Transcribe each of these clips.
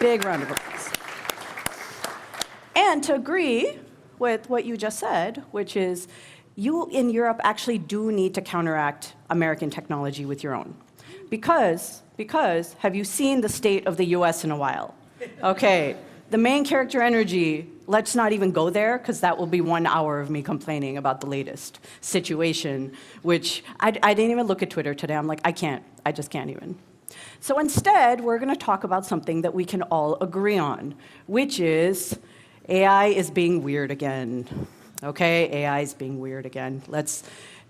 Big round of applause. And to agree with what you just said, which is you in Europe actually do need to counteract American technology with your own. Because have you seen the state of the US in a while? Okay, the main character energy, let's not even go there, because that will be 1 hour of me complaining about the latest situation, which I didn't even look at Twitter today. I'm like, I just can't even. So instead, we're going to talk about something that we can all agree on, which is AI is being weird again. Okay, AI is being weird again.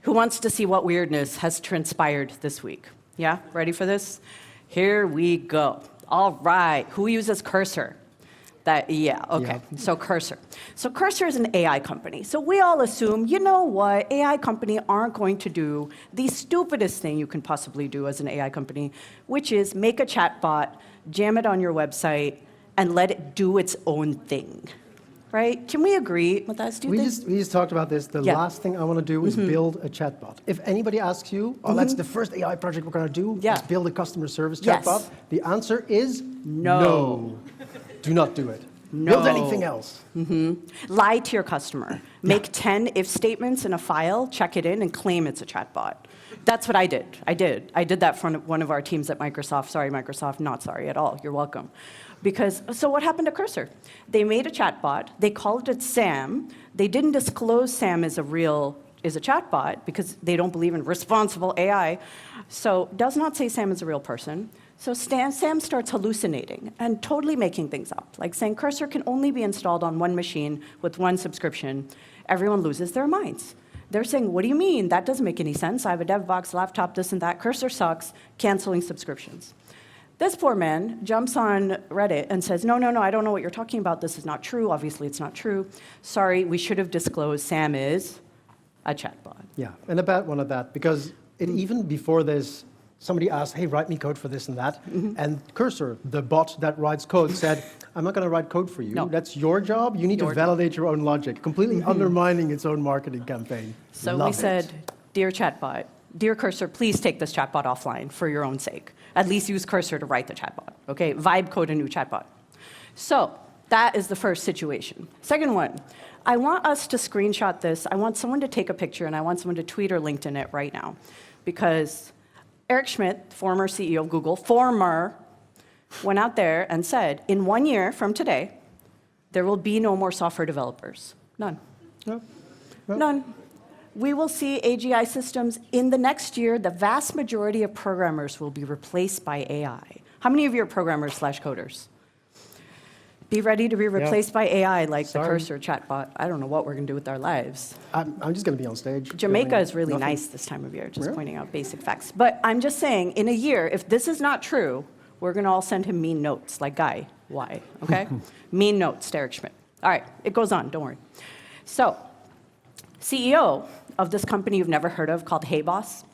Who wants to see what weirdness has transpired this week? Yeah, ready for this? Here we go. All right, who uses Cursor? Okay, so Cursor. So Cursor is an AI company. So we all assume, you know what, AI company aren't going to do the stupidest thing you can possibly do as an AI company, which is make a chatbot, jam it on your website, and let it do its own thing. Right? Can we agree, Matthijs? Do you think? We just talked about this. The last thing I want to do is build a chatbot. If anybody asks you, that's the first AI project we're going to do, let's build a customer service chatbot, the answer is no. Do not do it. No. Build anything else. Lie to your customer. Make 10 if statements in a file, check it in, and claim it's a chatbot. That's what I did. I did that for one of our teams at Microsoft. Sorry, Microsoft, not sorry at all. You're welcome. So what happened to Cursor? They made a chatbot. They called it Sam. They didn't disclose Sam is a chatbot because they don't believe in responsible AI. So does not say Sam is a real person. So Sam starts hallucinating and totally making things up, like saying Cursor can only be installed on one machine with one subscription. Everyone loses their minds. They're saying, what do you mean? That doesn't make any sense. I have a dev box, laptop, this and that. Cursor sucks, canceling subscriptions. This poor man jumps on Reddit and says, no, I don't know what you're talking about. This is not true. Obviously, it's not true. Sorry, we should have disclosed Sam is a chatbot. Yeah, and a bad one at that, because even before this, somebody asked, hey, write me code for this and that. And Cursor, the bot that writes code, said, I'm not going to write code for you. No. That's your job. You need to validate your own logic, completely undermining its own marketing campaign. So we said, dear chatbot, dear Cursor, please take this chatbot offline for your own sake. At least use Cursor to write the chatbot. Okay, vibe code a new chatbot. So that is the first situation. Second one, I want us to screenshot this. I want someone to take a picture, and I want someone to tweet or LinkedIn it right now. Because Eric Schmidt, former CEO of Google, went out there and said, in 1 year from today, there will be no more software developers. None. No. None. We will see AGI systems in the next year. The vast majority of programmers will be replaced by AI. How many of you are programmers/coders? Be ready to be replaced by AI like the Cursor chatbot. I don't know what we're going to do with our lives. I'm just going to be on stage. Jamaica is really nice this time of year, just pointing out basic facts. But I'm just saying, in a year, if this is not true, we're going to all send him mean notes, like Guy. Why? Okay? Mean notes to Eric Schmidt. All right, it goes on, don't worry. So, CEO of this company you've never heard of called Hey Boss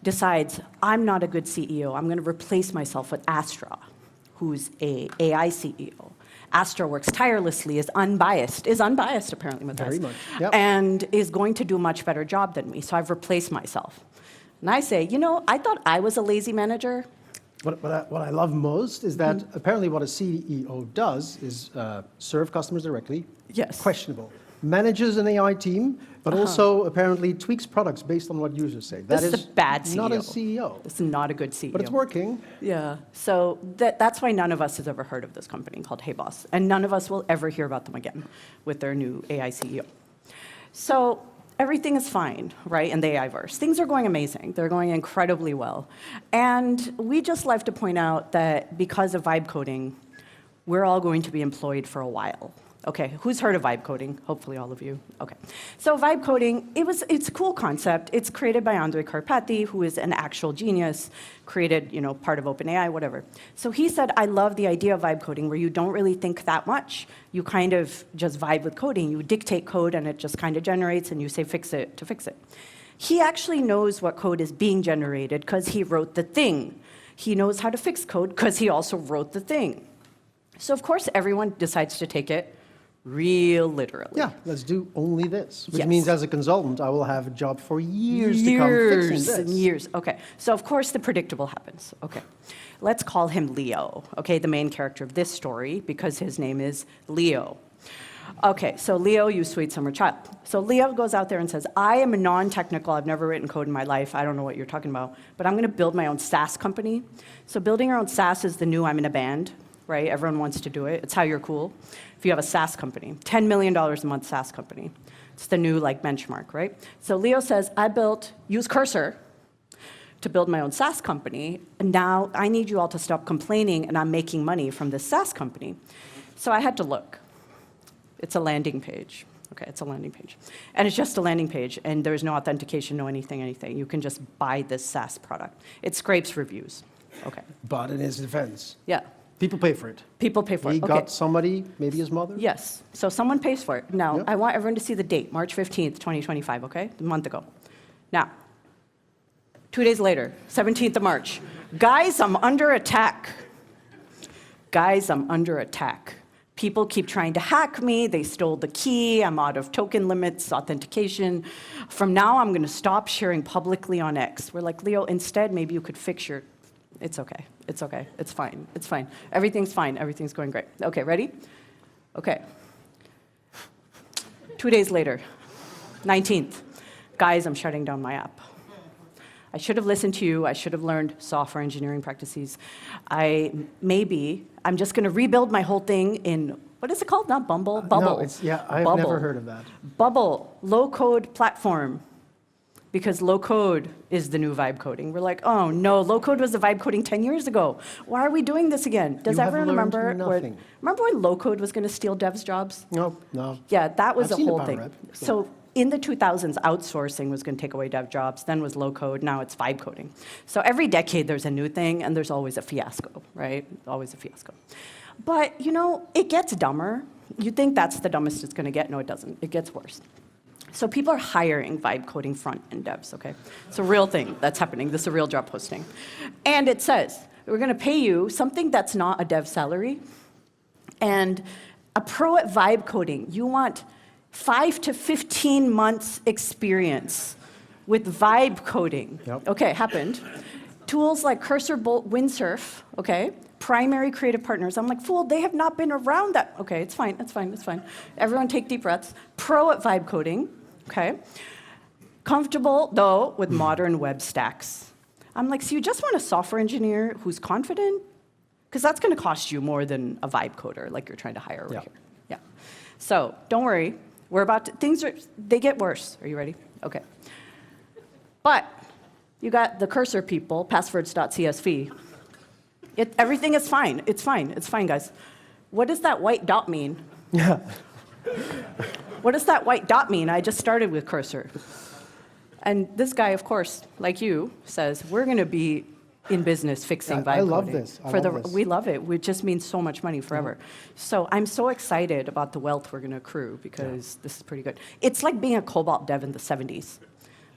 decides, I'm not a good CEO. I'm going to replace myself with Astra, who's a AI CEO. Astra works tirelessly, is unbiased apparently, Matthijs. Very much, yep. And is going to do a much better job than me, so I've replaced myself. And I say, I thought I was a lazy manager. What I love most is that apparently what a CEO does is serve customers directly. Yes. Questionable. Manages an AI team, but also apparently tweaks products based on what users say. This is a bad CEO. Not a CEO. This is not a good CEO. But it's working. Yeah. So that's why none of us has ever heard of this company called Hey Boss. And none of us will ever hear about them again with their new AI CEO. So everything is fine, right, in the AI-verse. Things are going amazing. They're going incredibly well. And we just like to point out that because of vibe coding, we're all going to be employed for a while. Okay, who's heard of vibe coding? Hopefully all of you. Okay. So vibe coding, it's a cool concept. It's created by Andrej Karpathy, who is an actual genius, created, part of OpenAI, whatever. So he said, I love the idea of vibe coding where you don't really think that much. You kind of just vibe with coding. You dictate code and it just kind of generates and you say fix it to fix it. He actually knows what code is being generated because he wrote the thing. He knows how to fix code because he also wrote the thing. So of course everyone decides to take it real literally. Yeah, let's do only this, which Yes. means as a consultant, I will have a job for years to come fixing Years this. and years. Okay, so of course the predictable happens. Okay, let's call him Leo, okay, the main character of this story, because his name is Leo. Okay, so Leo, you sweet summer child. So Leo goes out there and says, I am a non-technical, I've never written code in my life, I don't know what you're talking about, but I'm gonna build my own SaaS company. So building your own SaaS is the new I'm in a band, right? Everyone wants to do it. It's how you're cool. If you have a SaaS company, $10 million a month SaaS company. It's the new like benchmark, right? So Leo says, use Cursor to build my own SaaS company, and now I need you all to stop complaining and I'm making money from this SaaS company. So I had to look. It's a landing page. Okay, it's a landing page. And it's just a landing page, and there's no authentication, no anything. You can just buy this SaaS product. It scrapes reviews. Okay. But in his defense, Yeah. people pay for it. People pay for He it. Okay. got somebody, maybe his mother? Yes. So someone pays for it. Now, Yeah. I want everyone to see the date, March 15th, 2025, okay? A month ago. Now, 2 days later, 17th of March. Guys, I'm under attack. Guys, I'm under attack. People keep trying to hack me. They stole the key. I'm out of token limits, authentication. From now, I'm going to stop sharing publicly on X. We're like, Leo, instead, maybe you could fix your... It's okay. It's okay. It's fine. It's fine. Everything's fine. Everything's going great. Okay, ready? Okay. 2 days later, 19th. Guys, I'm shutting down my app. I should have listened to you. I should have learned software engineering practices. I'm just going to rebuild my whole thing in, what is it called? Not Bumble? Bubble. No, I've Bubble. never heard of that. Bubble, low-code platform. Because low-code is the new vibe coding. We're like, oh no, low-code was the vibe coding 10 years ago. Why are we doing this again? Does You have everyone learned remember? nothing. Remember when low-code was going to steal devs' jobs? No. Yeah, that was I've a seen the whole power thing. rep. So in the 2000s, outsourcing was going to take away dev jobs, then was low code, now it's vibe coding. So every decade there's a new thing, and there's always a fiasco, right? Always a fiasco. But, you know, it gets dumber. You think that's the dumbest it's going to get. No, it doesn't. It gets worse. So people are hiring vibe coding front-end devs, okay? It's a real thing that's happening. This is a real job posting. And it says, we're going to pay you something that's not a dev salary, and a pro at vibe coding, you want 5 to 15 months experience with vibe coding. Yep. Okay, happened. Tools like Cursor, Bolt, Windsurf, okay? Primary creative partners. I'm like, fool, they have not been around that. Okay, it's fine, it's fine, it's fine. Everyone take deep breaths. Pro at vibe coding, okay? Comfortable, though, with modern web stacks. I'm like, so you just want a software engineer who's confident? Because that's going to cost you more than a vibe coder like you're trying to hire over Yeah. here. Yeah. So don't worry. They get worse. Are you ready? Okay. But you got the Cursor people, passwords.csv. Everything is fine. It's fine. It's fine, guys. What does that white dot mean? Yeah. What does that white dot mean? I just started with Cursor. And this guy, of course, like you, says, we're going to be in business fixing vibe I love coding. this. I love this. We love it. It just means so much money forever. So I'm so excited about the wealth we're going to accrue because this is pretty good. It's like being a Cobalt dev in the 70s.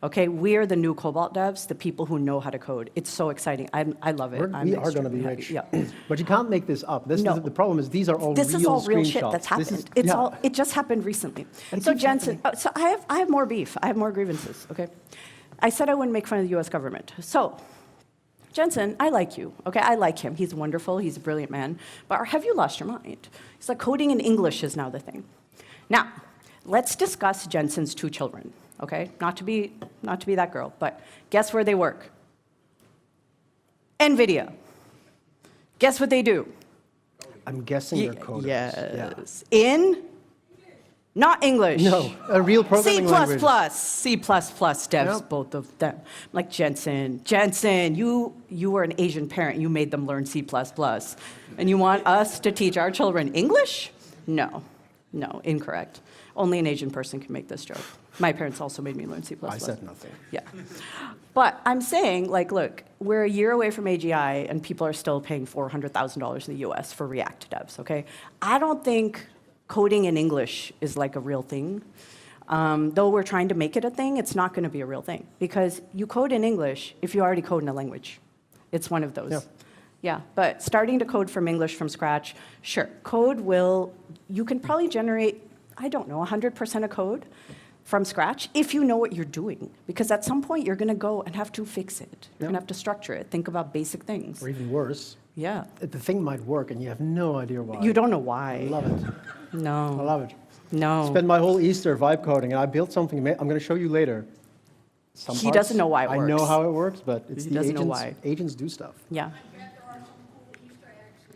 Okay, we're the new Cobalt devs, the people who know how to code. It's so exciting. I love it. We are going to be extremely rich. happy. Yeah. But you can't make this up. No. The problem is these are all This real is all real shit screenshots. that's happened. Yeah. It just happened recently. And it So keeps Jensen, so I have more beef. I have more grievances. Okay, I said I wouldn't make fun of the U.S. government. So Jensen, I like you. Okay, I like him. He's wonderful. He's a brilliant man. But have you lost your mind? He's like coding in English is now the thing. Now, let's discuss Jensen's 2 children. Okay, not to be that girl, but guess where they work? NVIDIA. Guess what they do? I'm guessing they're coders. Yes. In? Not English. No, a real programming language. C++, devs, Yep. both of them. Like Jensen, you were an Asian parent. You made them learn C++. And you want us to teach our children English? No, incorrect. Only an Asian person can make this joke. My parents also made me learn C++. I said nothing. Yeah. But I'm saying, like, look, we're a year away from AGI, and people are still paying $400,000 in the US for React devs, okay? I don't think coding in English is like a real thing. Though we're trying to make it a thing, it's not going to be a real thing. Because you code in English if you already code in a language. It's one of those. Yeah. Yeah, but starting to code from English from scratch, sure. You can probably generate, I don't know, 100% of code from scratch if you know what you're doing. Because at some point, you're going to go and have to fix it. You're going to have to structure it, think about basic things. Or even worse, yeah. the thing might work and you have no idea why. You don't know why. I love it. No. I love it. No. Spent my whole Easter vibe coding, and I built something I'm going to show you later. He doesn't know why it works. I know how it works, but it's He the doesn't know agents. why. Agents do stuff. Yeah.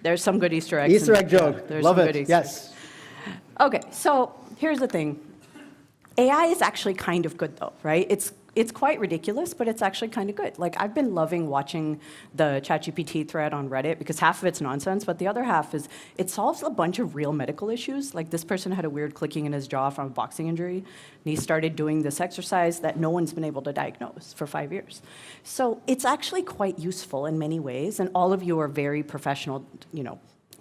There's some good Easter eggs. Easter egg joke. There's Love some it. good Easter Yes. Okay, so here's the thing. AI is actually kind of good, though, right? It's quite ridiculous, but it's actually kind of good. Like, I've been loving watching the ChatGPT thread on Reddit because half of it's nonsense, but the other half is it solves a bunch of real medical issues. Like, this person had a weird clicking in his jaw from a boxing injury, and he started doing this exercise that no one's been able to diagnose for 5 years. So it's actually quite useful in many ways, and all of you are very professional,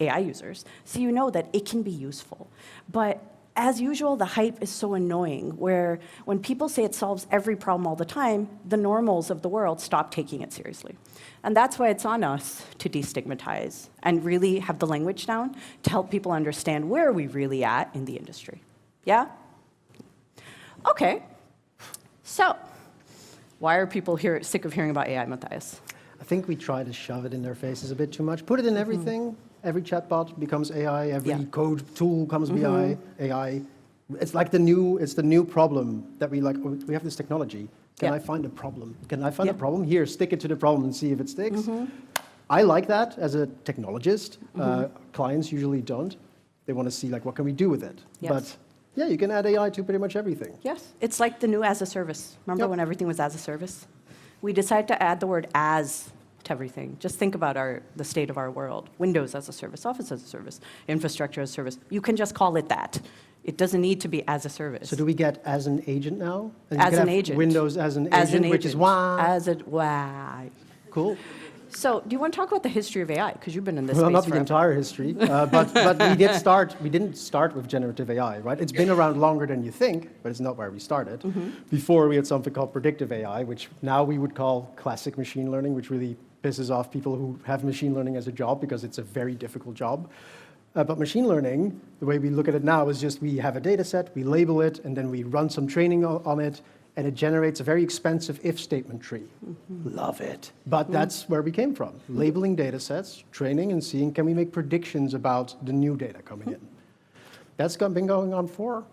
AI users, so you know that it can be useful. But as usual, the hype is so annoying, where when people say it solves every problem all the time, the normals of the world stop taking it seriously. And that's why it's on us to destigmatize and really have the language down to help people understand where are we really at in the industry. Yeah? Okay. So, why are people sick of hearing about AI, Matthijs? I think we try to shove it in their faces a bit too much. Put it in everything. Every chatbot becomes AI. Every code tool becomes AI. It's like the new problem that we like. We have this technology. Can I find a problem? Can I find a problem? Here, stick it to the problem and see if it sticks. I like that as a technologist. Clients usually don't. They want to see like what can we do with it. Yes. But yeah, you can add AI to pretty much everything. Yes, it's like the new as a service. Remember when everything was as a service? We decided to add the word as to everything. Just think about the state of our world. Windows as a service, Office as a service, infrastructure as a service. You can just call it that. It doesn't need to be as a service. So do we get as an agent now? And as an agent. Windows as an agent, which is why. Why. Cool. So do you want to talk about the history of AI? Because you've been in this Well, space not forever. the entire history, but we didn't start with generative AI, right? It's been around longer than you think, but it's not where we started. Before, we had something called predictive AI, which now we would call classic machine learning, which really pisses off people who have machine learning as a job because it's a very difficult job. But machine learning, the way we look at it now is just we have a data set, we label it, and then we run some training on it, and it generates a very expensive if statement tree. Love it. But that's where we came from. Labeling data sets, training, and seeing can we make predictions about the new data coming in. That's been going on for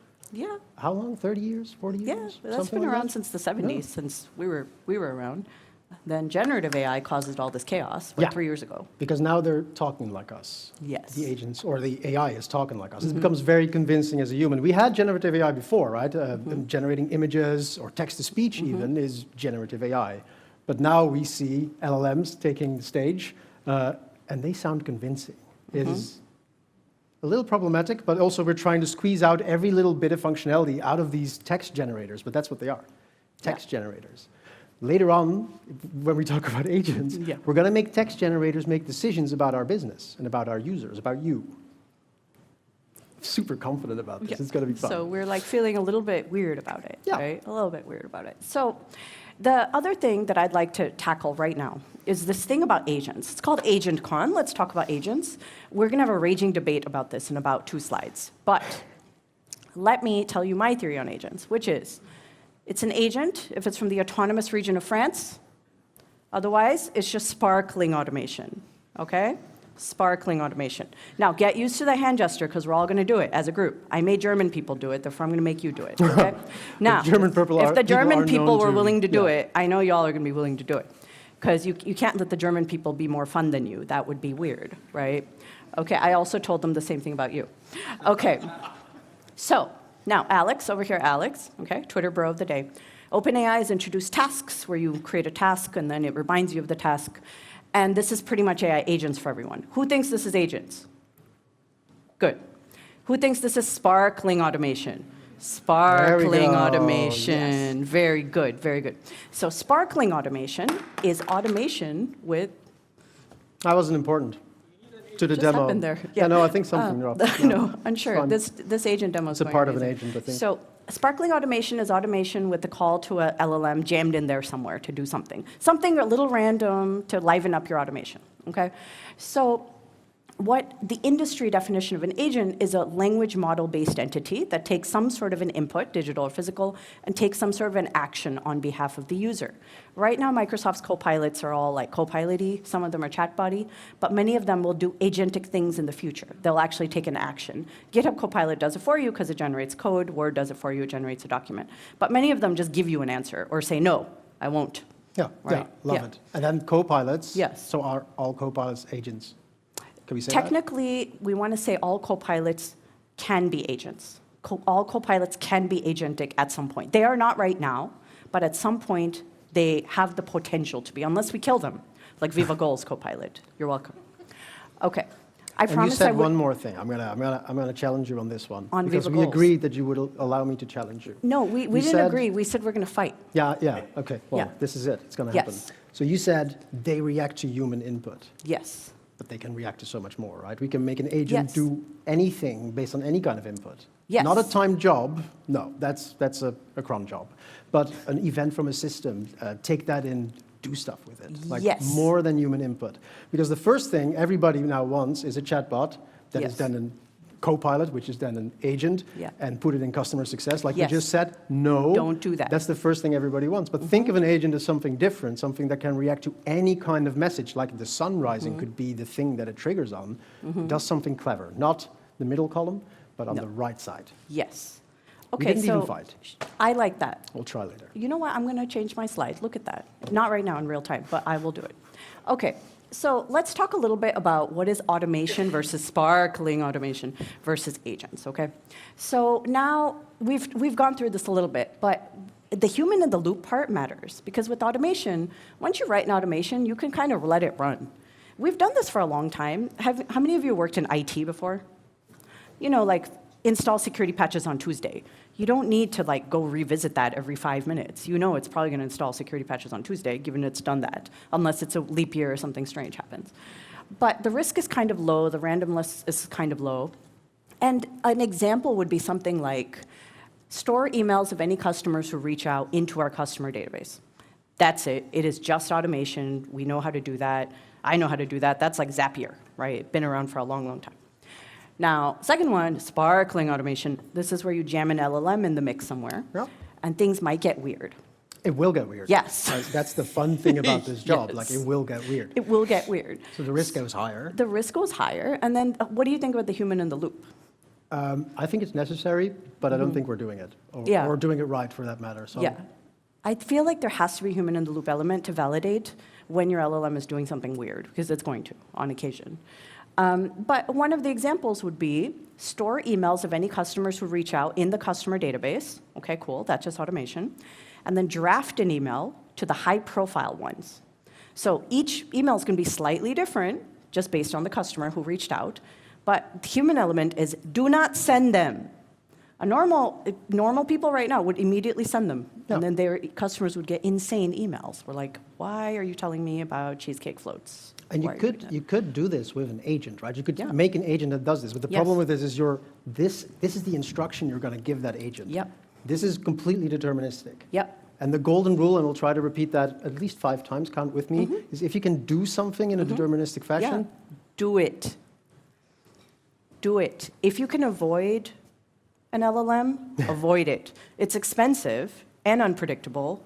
how long? 30 years? 40 years? Yeah, that's been around since the 70s, since we were around. Then generative AI caused all this chaos 3 years ago. Because now they're talking like us. Yes. The agents or the AI is talking like us. It becomes very convincing as a human. We had generative AI before, right? Generating images or text-to-speech even is generative AI. But now we see LLMs taking the stage, and they sound convincing. It is a little problematic, but also we're trying to squeeze out every little bit of functionality out of these text generators, but that's what they are, text generators. Later on, when we talk about agents, we're going to make text generators make decisions about our business and about our users, about you. Super confident about this. It's going to be fun. So we're like feeling a little bit weird about it, right? A little bit weird about it. So the other thing that I'd like to tackle right now is this thing about agents. It's called AgentCon. Let's talk about agents. We're going to have a raging debate about this in about 2 slides. But let me tell you my theory on agents, which is it's an agent if it's from the autonomous region of France. Otherwise, it's just sparkling automation, okay? Sparkling automation. Now, get used to the hand gesture, because we're all going to do it as a group. I made German people do it, therefore I'm going to make you do it, okay? Now, if the German people were willing to do it, I know y'all are going to be willing to do it. Because you can't let the German people be more fun than you. That would be weird, right? Okay, I also told them the same thing about you. Okay, so now Alex, over here, Alex, okay, Twitter bro of the day. OpenAI has introduced tasks where you create a task and then it reminds you of the task. And this is pretty much AI agents for everyone. Who thinks this is agents? Good. Who thinks this is sparkling automation? Sparkling automation. Yes. Very good, very good. So sparkling automation is automation with... That wasn't important to the just demo. Happened there. Yeah, no, I think something dropped. No, unsure. This agent demo is It's a part of an agent, I think. So sparkling automation is automation with the call to a LLM jammed in there somewhere to do something. Something a little random to liven up your automation, Okay? So what the industry definition of an agent is a language model-based entity that takes some sort of an input, digital or physical, and takes some sort of an action on behalf of the user. Right now, Microsoft's Copilots are all like Copilot-y, some of them are chatbot-y, but many of them will do agentic things in the future. They'll actually take an action. GitHub Copilot does it for you because it generates code. Word does it for you, it generates a document. But many of them just give you an answer or say, no, I won't. Yeah, Right? love it. And then Copilots, Yes. so are all Copilots agents? Can we say Technically, we want to say all copilots can be agents. All copilots can be agentic at some point. They are not right now, but at some point, they have the potential to be, unless we kill them, like Viva Goal's copilot. You're welcome. Okay. I And you promise I said would. one more thing. I'm gonna challenge you on this one. On because Viva we Goals. agreed that you would allow me to challenge you. No, we You didn't said- agree. We said we're going to fight. Yeah, okay. Well, Yeah. this is it. It's gonna happen. Yes. So you said they react to human input, Yes. but they can react to so much more, right? We can make an agent Yes. do anything based on any kind of input. Yes. Not a timed job. No, that's a cron job. But an event from a system, take that in, do stuff with it. Like Yes. more than human input. Because the first thing everybody now wants is a chatbot that is Yes. then a Copilot, which is then an agent, Yeah. and put it in customer success. Like Yes. you just said, no. Don't do that. That's the first thing everybody wants. But think of an agent as something different, something that can react to any kind of message, like the sun rising could be the thing that it triggers on. Does something clever. Not the middle column, but on No. the right side. Yes. We Okay, didn't so even fight. I like that. We'll try later. You know what? I'm going to change my slide. Look at that. Not right now in real time, but I will do it. Okay, so let's talk a little bit about what is automation versus sparkling automation versus agents, okay? So now we've gone through this a little bit, but the human in the loop part matters because with automation, once you write an automation, you can kind of let it run. We've done this for a long time. How many of you worked in IT before? You know, like install security patches on Tuesday. You don't need to like go revisit that every 5 minutes. You know it's probably going to install security patches on Tuesday, given it's done that, unless it's a leap year or something strange happens. But the risk is kind of low, the randomness is kind of low. And an example would be something like store emails of any customers who reach out into our customer database. That's it. It is just automation. We know how to do that. I know how to do that. That's like Zapier, right? Been around for a long, long time. Now, second one, sparkling automation. This is where you jam an LLM in the mix somewhere, Yeah. and things might get weird. It will get weird. Yes. That's the fun thing about this job. Yes. Like, it will get weird. It will get weird. So the risk goes higher. The risk goes higher, and then what do you think about the human in the loop? I think it's necessary, but I don't think we're doing it. Yeah. Or doing it right, for that matter. So Yeah. I feel like there has to be a human in the loop element to validate when your LLM is doing something weird, because it's going to, on occasion. But one of the examples would be store emails of any customers who reach out in the customer database. Okay, cool, that's just automation. And then draft an email to the high-profile ones. So each email is going to be slightly different, just based on the customer who reached out. But the human element is do not send them. Normal people right now would immediately send them, Yeah. and then their customers would get insane emails. We're like, why are you telling me about cheesecake floats? And Why are doing you could do this with an agent, right? You could Yeah. make an agent that does this. But the Yes. problem with this is this is the instruction you're going to give that agent. Yep. This is completely deterministic. Yep. And the golden rule, and we'll try to repeat that at least 5 times, count with me, is if you can do something in a deterministic fashion, Yeah. Do it. Do it. If you can avoid an LLM, avoid it. It's expensive and unpredictable,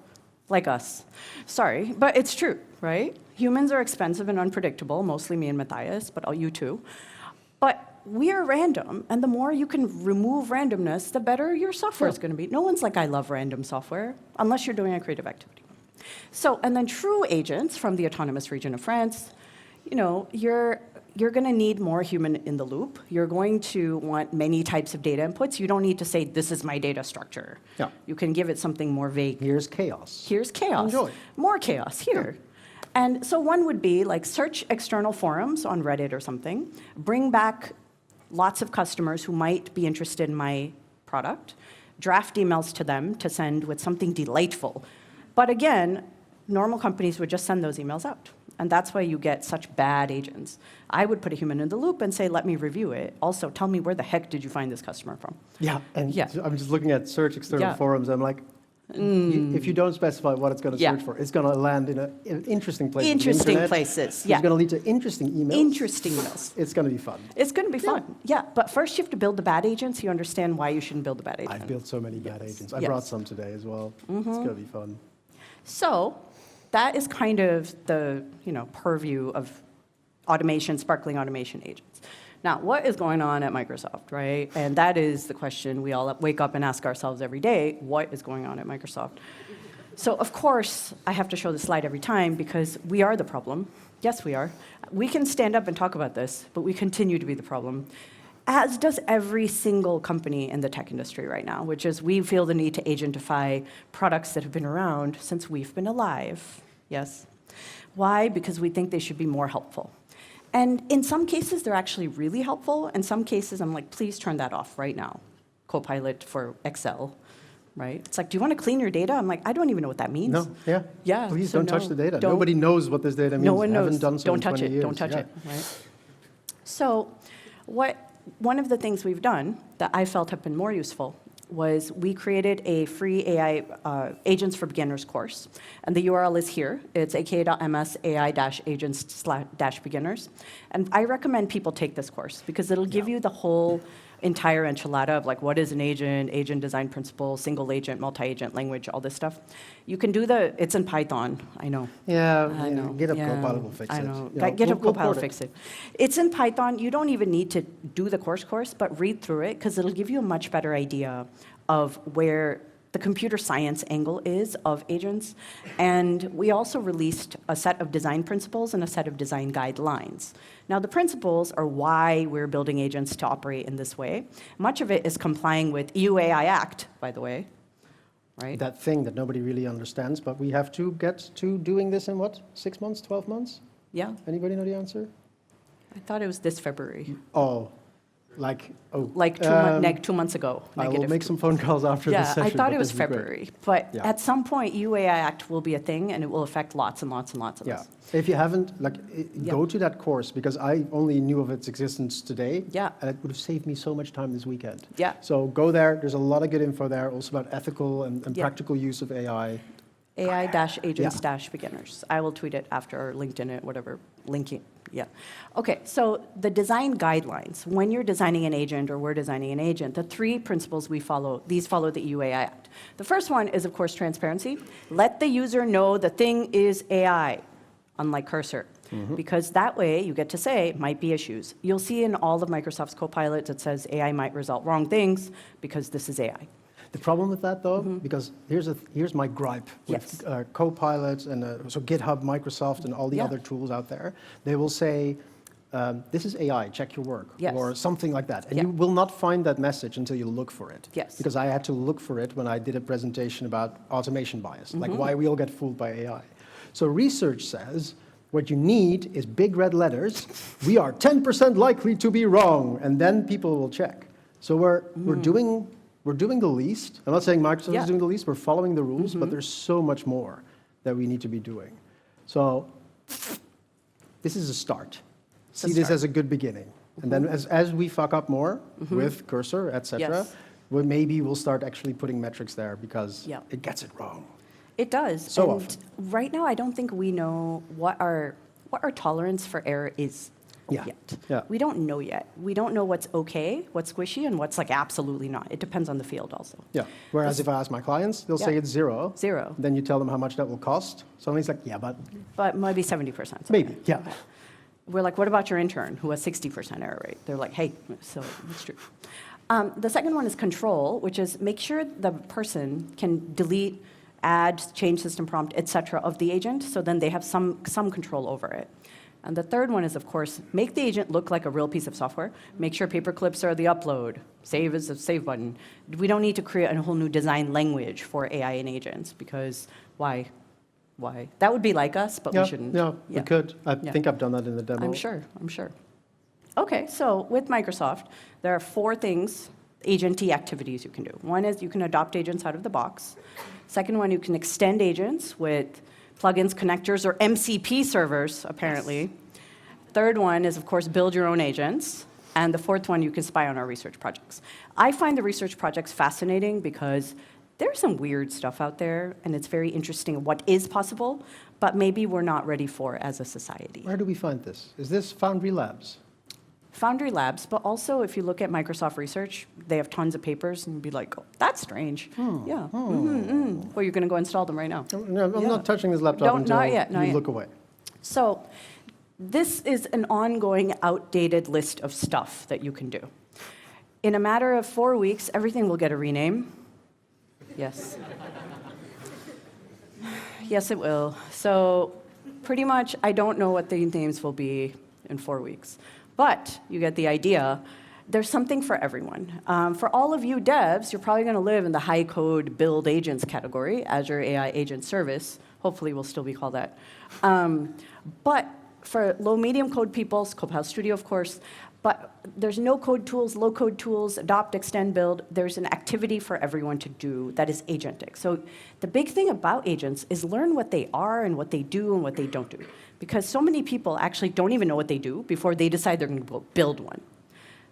like us. Sorry, but it's true, right? Humans are expensive and unpredictable, mostly me and Matthijs, but you too. But we are random, and the more you can remove randomness, the better your software is going to be. No one's like, I love random software, unless you're doing a creative activity. So, and then true agents from the autonomous region of France, you know, you're going to need more human in the loop. You're going to want many types of data inputs. You don't need to say, this is my data structure. Yeah. You can give it something more vague. here's chaos. Here's chaos. Enjoy. More chaos here. And so one would be like search external forums on Reddit or something, bring back lots of customers who might be interested in my product, draft emails to them to send with something delightful. But again, normal companies would just send those emails out. And that's why you get such bad agents. I would put a human in the loop and say, let me review it. Also, tell me where the heck did you find this customer from? Yeah, and Yeah. I'm just looking at search external Yeah. forums. I'm like, If you don't specify what it's going to Yeah. search for, it's going to land in interesting places. Interesting on the internet. places, yeah. It's going to lead to interesting emails. Interesting emails. It's going to be fun. It's going to be fun, yeah. But first you have to build the bad agents. You understand why you shouldn't build the bad agent. I've built so many bad agents. I Yes. brought some today as well. It's going to be fun. So that is kind of the purview of automation, sparkling automation agents. Now, what is going on at Microsoft, right? And that is the question we all wake up and ask ourselves every day, what is going on at Microsoft? So, of course, I have to show the slide every time because we are the problem. Yes, we are. We can stand up and talk about this, but we continue to be the problem, as does every single company in the tech industry right now, which is we feel the need to agentify products that have been around since we've been alive. Yes. Why? Because we think they should be more helpful. And in some cases, they're actually really helpful. In some cases, I'm like, please turn that off right now. Copilot for Excel, right? It's like, do you want to clean your data? I'm like, I don't even know what that means. No, yeah. Yeah. Please so don't touch the data. don't- Nobody knows what this data means. No one knows. Haven't done so Don't in touch 20 it. years. Don't touch Yeah. it, right? So one of the things we've done that I felt have been more useful was we created a free AI Agents for Beginners course. And the URL is here. It's aka.ms.ai-agents/beginners. And I recommend people take this course because it'll give you the whole entire enchilada of like what is an agent, agent design principle, single agent, multi-agent language, all this stuff. You can do it's in Python, I know. Yeah, I know. GitHub Yeah, Copilot will fix it. I know. You know, GitHub we'll Copilot port will fix it. It's in Python. You don't even need to do the course, but read through it because it'll give you a much better idea of where the computer science angle is of agents. And we also released a set of design principles and a set of design guidelines. Now, the principles are why we're building agents to operate in this way. Much of it is complying with EU AI Act, by the way, right? That thing that nobody really understands, but we have to get to doing this in what, 6 months, 12 months? Yeah, Anybody know the answer? I thought it was this February. Oh, Like 2 months ago. I will negative make some phone calls after this Yeah, session. I thought but it was this would be great. February. But Yeah. at some point, EU AI Act will be a thing, and it will affect lots and lots and lots of Yeah. us. If you haven't, Yeah. go to that course because I only knew of its existence today. Yeah. And it would have saved me so much time this weekend. Yeah. So go there. There's a lot of good info there, also about ethical and Yeah. practical use of AI. AI-agents-beginners. I will tweet it after or LinkedIn it, whatever, linking. Yeah. Okay, so the design guidelines. When you're designing an agent or we're designing an agent, the 3 principles we follow, these follow the EU AI Act. The first one is, of course, transparency. Let the user know the thing is AI, unlike Cursor. Because that way you get to say, might be issues. You'll see in all of Microsoft's Copilots, it says AI might result wrong things because this is AI. The problem with that, though, because here's my gripe with Yes. Copilot and so GitHub, Microsoft, and all the Yeah. other tools out there. They will say, this is AI, check your work, Yes. or something like that. And Yeah. you will not find that message until you look for it. Yes. Because I had to look for it when I did a presentation about automation bias, like why we all get fooled by AI. So research says, what you need is big red letters. We are 10% likely to be wrong, and then people will check. So we're doing the least. I'm not saying Microsoft Yeah. is doing the least. We're following the rules, but there's so much more that we need to be doing. So this is a start. See this as a good beginning. And then as we fuck up more with Cursor, etc., Yes. maybe we'll start actually putting metrics there because Yeah. it gets it wrong. It does. So and often. right now, I don't think we know what our tolerance for error is Yeah. yet. Yeah. We don't know yet. We don't know what's okay, what's squishy, and what's like absolutely not. It depends on the field also. Yeah. Whereas if I ask my clients, they'll say Yeah. it's 0. 0. Then you tell them how much that will cost. Somebody's like, yeah, but But maybe 70%. maybe, yeah. We're like, what about your intern who has 60% error rate? They're like, hey, so it's true. The second one is control, which is make sure the person can delete, add, change system prompt, et cetera, of the agent, so then they have some control over it. And the third one is, of course, make the agent look like a real piece of software. Make sure paperclips are the upload. Save is the save button. We don't need to create a whole new design language for AI and agents because why? Why? That would be like us, but Yeah, we shouldn't. yeah, we could. I Yeah. think I've done that in the demo. I'm sure. Okay, so with Microsoft, there are 4 things, agent-y activities you can do. One is you can adopt agents out of the box. Second one, you can extend agents with plugins, connectors, or MCP servers, apparently. Yes. Third one is, of course, build your own agents. And the fourth one, you can spy on our research projects. I find the research projects fascinating because there's some weird stuff out there, and it's very interesting what is possible, but maybe we're not ready for as a society. Where do we find this? Is this Foundry Labs? Foundry Labs, but also if you look at Microsoft Research, they have tons of papers, and you'd be like, oh, that's strange. Yeah. Well, you're going to go install them right now. No, I'm not touching this laptop until not yet. you look away. So this is an ongoing, outdated list of stuff that you can do. In a matter of 4 weeks, everything will get a rename. Yes. Yes, it will. So pretty much, I don't know what the names will be in 4 weeks. But you get the idea. There's something for everyone. For all of you devs, you're probably going to live in the high-code build agents category, Azure AI Agent Service. Hopefully, we'll still be called that. But for low-medium code people, Copilot Studio, of course, but there's no-code tools, low-code tools, adopt, extend, build. There's an activity for everyone to do that is agentic. So the big thing about agents is learn what they are and what they do and what they don't do. Because so many people actually don't even know what they do before they decide they're going to build one.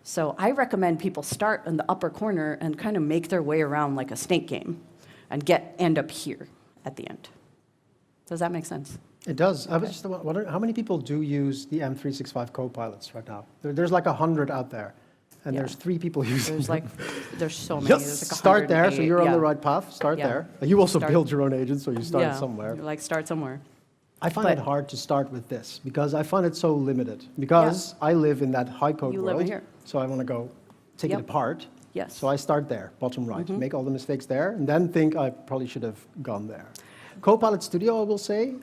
So I recommend people start in the upper corner and kind of make their way around like a snake game and end up here at the end. Does that make sense? It does. I was just wondering, how many people do use the M365 Copilots right now? There's like 100 out there, and there's 3 people using them. There's so many. Yes, There's like start there, so you're on the yeah. right path. Start there. You also build your own agent, so you start Yeah, somewhere. like start somewhere. I find it hard to start with this because I find it so limited. Because I live in that high code You world, live here. so I want to go take it apart. Yes. So I start there, bottom right, make all the mistakes there, and then think I probably should have gone there. Copilot Studio, I will say,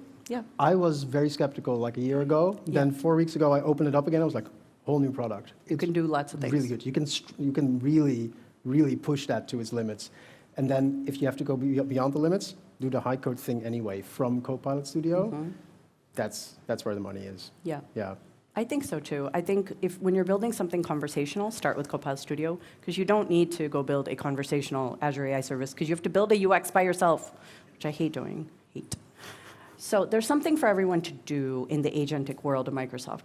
I was very skeptical like a year ago. Then 4 weeks ago, I opened it up again. I was like, whole new product. You can do lots of things. Really good. You can really, really push that to its limits. And then if you have to go beyond the limits, do the high code thing anyway from Copilot Studio. That's where the money is. Yeah. Yeah. I think so too. I think when you're building something conversational, start with Copilot Studio, because you don't need to go build a conversational Azure AI service, because you have to build a UX by yourself, which I hate doing. So there's something for everyone to do in the agentic world of Microsoft.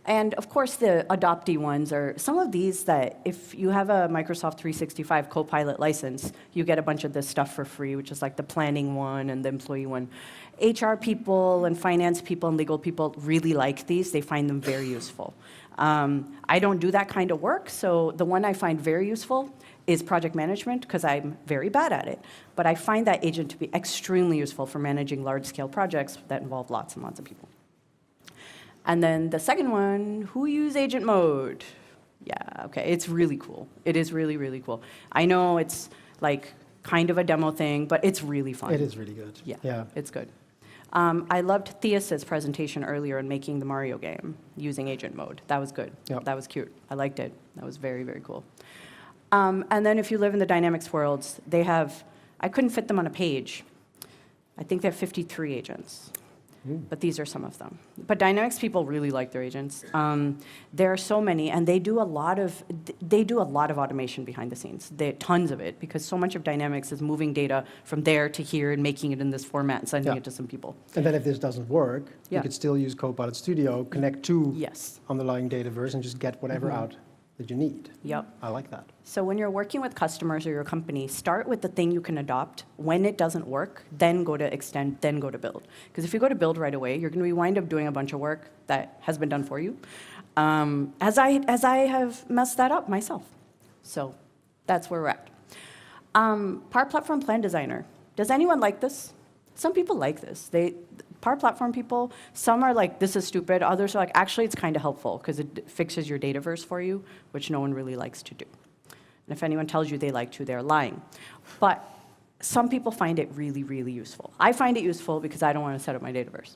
And of course, the adoptee ones are some of these that if you have a Microsoft 365 Copilot license, you get a bunch of this stuff for free, which is like the planning one and the employee one. HR people and finance people and legal people really like these. They find them very useful. I don't do that kind of work, so the one I find very useful is project management, because I'm very bad at it. But I find that agent to be extremely useful for managing large-scale projects that involve lots and lots of people. And then the second one, who use agent mode? Yeah, okay, it's really cool. It is really, really cool. I know it's like kind of a demo thing, but it's really fun. It is really good. Yeah. It's good. I loved Theus's presentation earlier in making the Mario game using agent mode. That was good. Yep. That was cute. I liked it. That was very, very cool. And then if you live in the Dynamics worlds, they have, I couldn't fit them on a page. I think they have 53 agents. But these are some of them. But Dynamics people really like their agents. There are so many, and they do a lot of automation behind the scenes. Tons of it, because so much of Dynamics is moving data from there to here and making it in this format and sending it to some people. And then if this doesn't work, you could still use Copilot Studio, connect to underlying Dataverse, and just get whatever out that you need. Yep. I like that. So when you're working with customers or your company, start with the thing you can adopt. When it doesn't work, then go to extend, then go to build. Because if you go to build right away, you're going to wind up doing a bunch of work that has been done for you, as I have messed that up myself. So that's where we're at. Power Platform Plan Designer. Does anyone like this? Some people like this. Power Platform people, some are like, this is stupid. Others are like, actually, it's kind of helpful because it fixes your Dataverse for you, which no one really likes to do. And if anyone tells you they like to, they're lying. But some people find it really, really useful. I find it useful because I don't want to set up my Dataverse.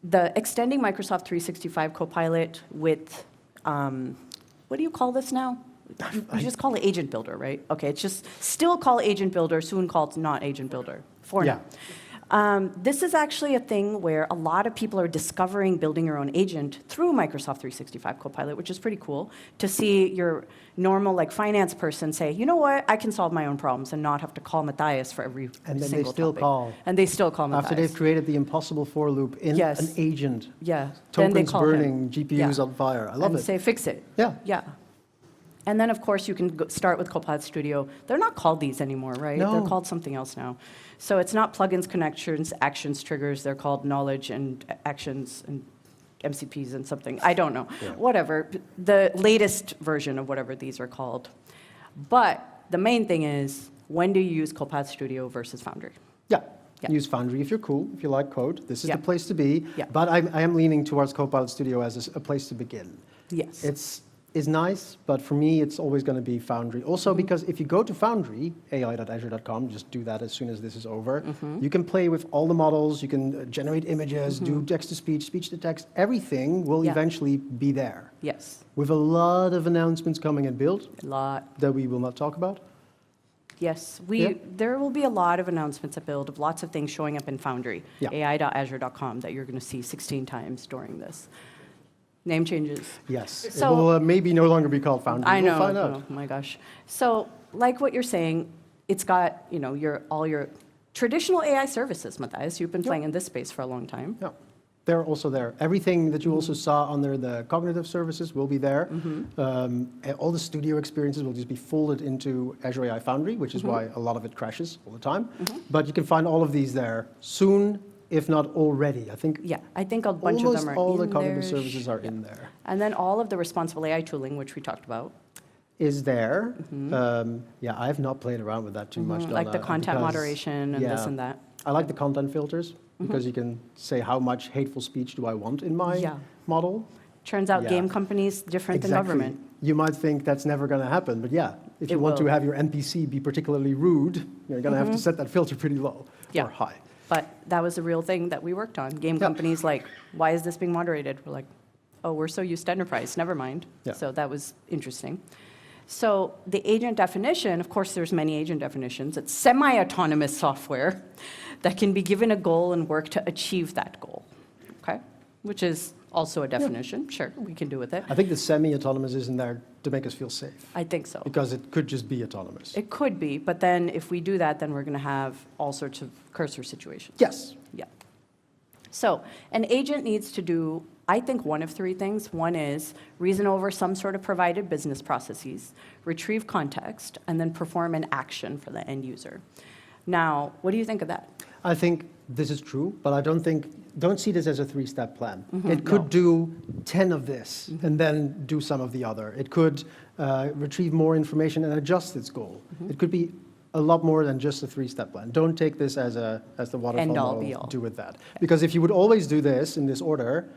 The extending Microsoft 365 Copilot with, what do you call this now? You just call it Agent Builder, right? Okay, it's just still call it Agent Builder, soon called not Agent Builder. For now. This is actually a thing where a lot of people are discovering building your own agent through Microsoft 365 Copilot, which is pretty cool, to see your normal finance person say, you know what, I can solve my own problems and not have to call Matthijs for every and then single they still topic. call. And they still call Matthijs. After they've created the impossible for loop in an agent. Yeah. Tokens then they call burning, him. GPUs on fire. I love and it. say, fix it. Yeah. Yeah. And then, of course, you can start with Copilot Studio. They're not called these anymore, right? No. They're called something else now. So it's not plugins, connections, actions, triggers. They're called knowledge and actions and MCPs and something. I don't know. Yeah. Whatever. The latest version of whatever these are called. But the main thing is, when do you use Copilot Studio versus Foundry? Yeah. Yeah. Use Foundry if you're cool, if you like code. This is Yeah. the place to be. Yeah. But I am leaning towards Copilot Studio as a place to begin. Yes. It's nice, but for me, it's always going to be Foundry. Also, because if you go to Foundry, ai.azure.com, just do that as soon as this is over, you can play with all the models, you can generate images, do text-to-speech, speech-to-text, everything will Yeah. eventually be there. Yes. With a lot of announcements coming in Build A lot. that we will not talk about. Yes, Yeah. there will be a lot of announcements at Build of lots of things showing up in Foundry, Yeah. ai.azure.com, that you're going to see 16 times during this. Name changes. Yes, So- it will maybe no longer be called Foundry. I know. We'll find out. Oh my gosh. So, like what you're saying, it's got all your traditional AI services, Matthijs. You've been Yep. playing in this space for a long time. Yeah, they're also there. Everything that you also saw under the cognitive services will be there. And all the studio experiences will just be folded into Azure AI Foundry, which is why a lot of it crashes all the time. But you can find all of these there soon, if not already. I think Yeah, I think a bunch of almost them are all the in cognitive there. services are in there. And then all of the responsible AI tooling, which we talked about. Is there. Yeah, I have not played around with that too much. Like the Donna, content because- moderation and this yeah. and that. I like the content filters because you can say how much hateful speech do I want in my Yeah. model. Turns out Yeah. game companies different than government. You might think that's never going to happen, but yeah, if It you want will. to have your NPC be particularly rude, you're going to have to set that filter pretty low Yeah. or high. But that was a real thing that we worked on. Game Yeah. companies like, why is this being moderated? We're like, oh, we're so used to enterprise, never mind. Yeah. So that was interesting. So the agent definition, of course, there's many agent definitions. It's semi-autonomous software that can be given a goal and work to achieve that goal, okay? Which is also a definition. Sure, we can do with it. I think the semi-autonomous is in there to make us feel safe I think so. because it could just be autonomous. It could be, but then if we do that, then we're going to have all sorts of cursor situations. Yes. Yeah. So an agent needs to do, I think, one of three things. One is reason over some sort of provided business processes, retrieve context, and then perform an action for the end user. Now, what do you think of that? I think this is true, but I don't see this as a three-step plan. It could do 10 of this and then do some of the other. It could retrieve more information and adjust its goal. It could be a lot more than just a three-step plan. Don't take this as the waterfall End all, model, be all. do with that. Because if you would always do this in this order,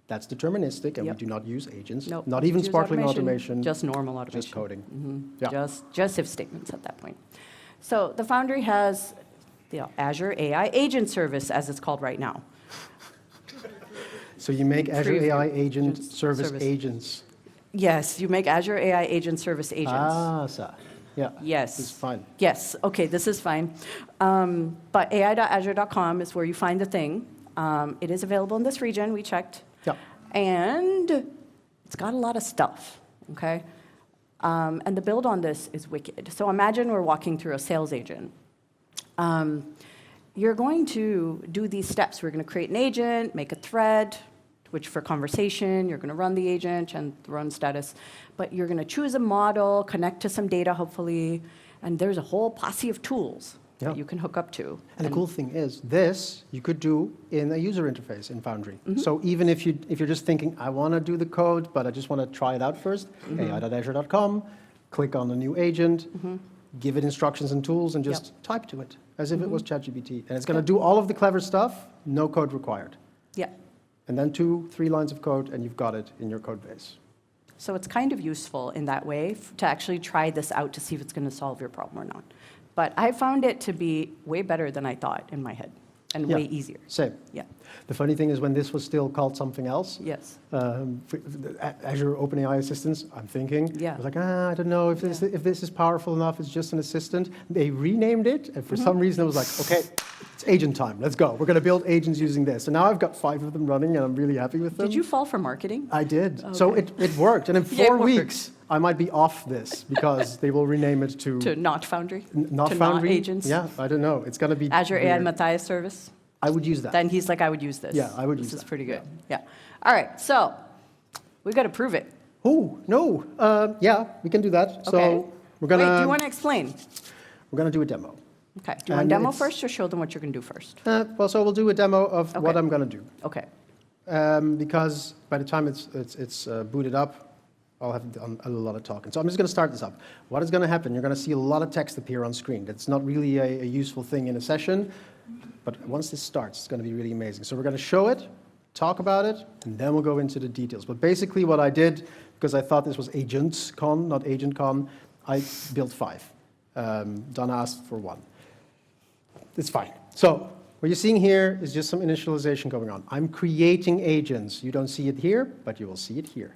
that's deterministic, and Yep. we do not use agents, Nope. not even Use sparkling automation, Just normal automation. just coding. Yeah. Just if statements at that point. So the Foundry has the Azure AI Agent Service, as it's called right now. So you make Azure Preview. AI Agent Just Service service. agents. Yes, you make Azure AI Agent Service agents. Ah, so, yeah. Yes. It's fine. Yes, okay, this is fine. But ai.azure.com is where you find the thing. It is available in this region, we checked. Yeah. And it's got a lot of stuff, okay? And the build on this is wicked. So imagine we're walking through a sales agent. You're going to do these steps. We're going to create an agent, make a thread, which for conversation, you're going to run the agent and run status. But you're going to choose a model, connect to some data, hopefully, and there's a whole posse of tools Yeah. that you can hook up to. And the cool thing is, this you could do in a user interface in Foundry. So even if you're just thinking, I want to do the code, but I just want to try it out first, ai.azure.com, click on the new agent, give it instructions and tools, and just type to it as if it was ChatGPT. And it's going to do all of the clever stuff, no code required. Yeah. And then 2-3 lines of code, and you've got it in your code base. So it's kind of useful in that way to actually try this out to see if it's going to solve your problem or not. But I found it to be way better than I thought in my head, and Yeah. way easier. Same. Yeah. The funny thing is when this was still called something else, Yes. Azure OpenAI Assistants, I'm thinking, Yeah. I was like, I don't know if this is powerful enough, it's just an assistant. They renamed it, and for some reason I was like, okay, it's agent time, let's go. We're going to build agents using this. And now I've got 5 of them running, and I'm really happy with them. Did you fall for marketing? I did. So Okay. it worked, and in Yeah, it 4 worked. weeks, I might be off this, because they will rename it to, To not Foundry? not to Foundry. not agents? Yeah, I don't know. It's going to be Azure AI weird. Matthijs service? I would use that. Then he's like, I would use this. Yeah, I would use This is that. pretty good. Yeah. All right, so we've got to prove it. Oh, no. Yeah, we can do that. Okay. So we're going to... Wait, do you want to explain? We're going to do a demo. Okay. Do you want And to demo it's- first or show them what you're going to do first? Well, so we'll do a demo of what Okay. I'm going to do. Okay. Because by the time it's booted up, I'll have done a lot of talking. So I'm just going to start this up. What is going to happen? You're going to see a lot of text appear on screen. That's not really a useful thing in a session, but once this starts, it's going to be really amazing. So we're going to show it, talk about it, and then we'll go into the details. But basically what I did, because I thought this was AgentCon, not AgentCon, I built 5. Donna asked for 1. It's fine. So what you're seeing here is just some initialization going on. I'm creating agents. You don't see it here, but you will see it here.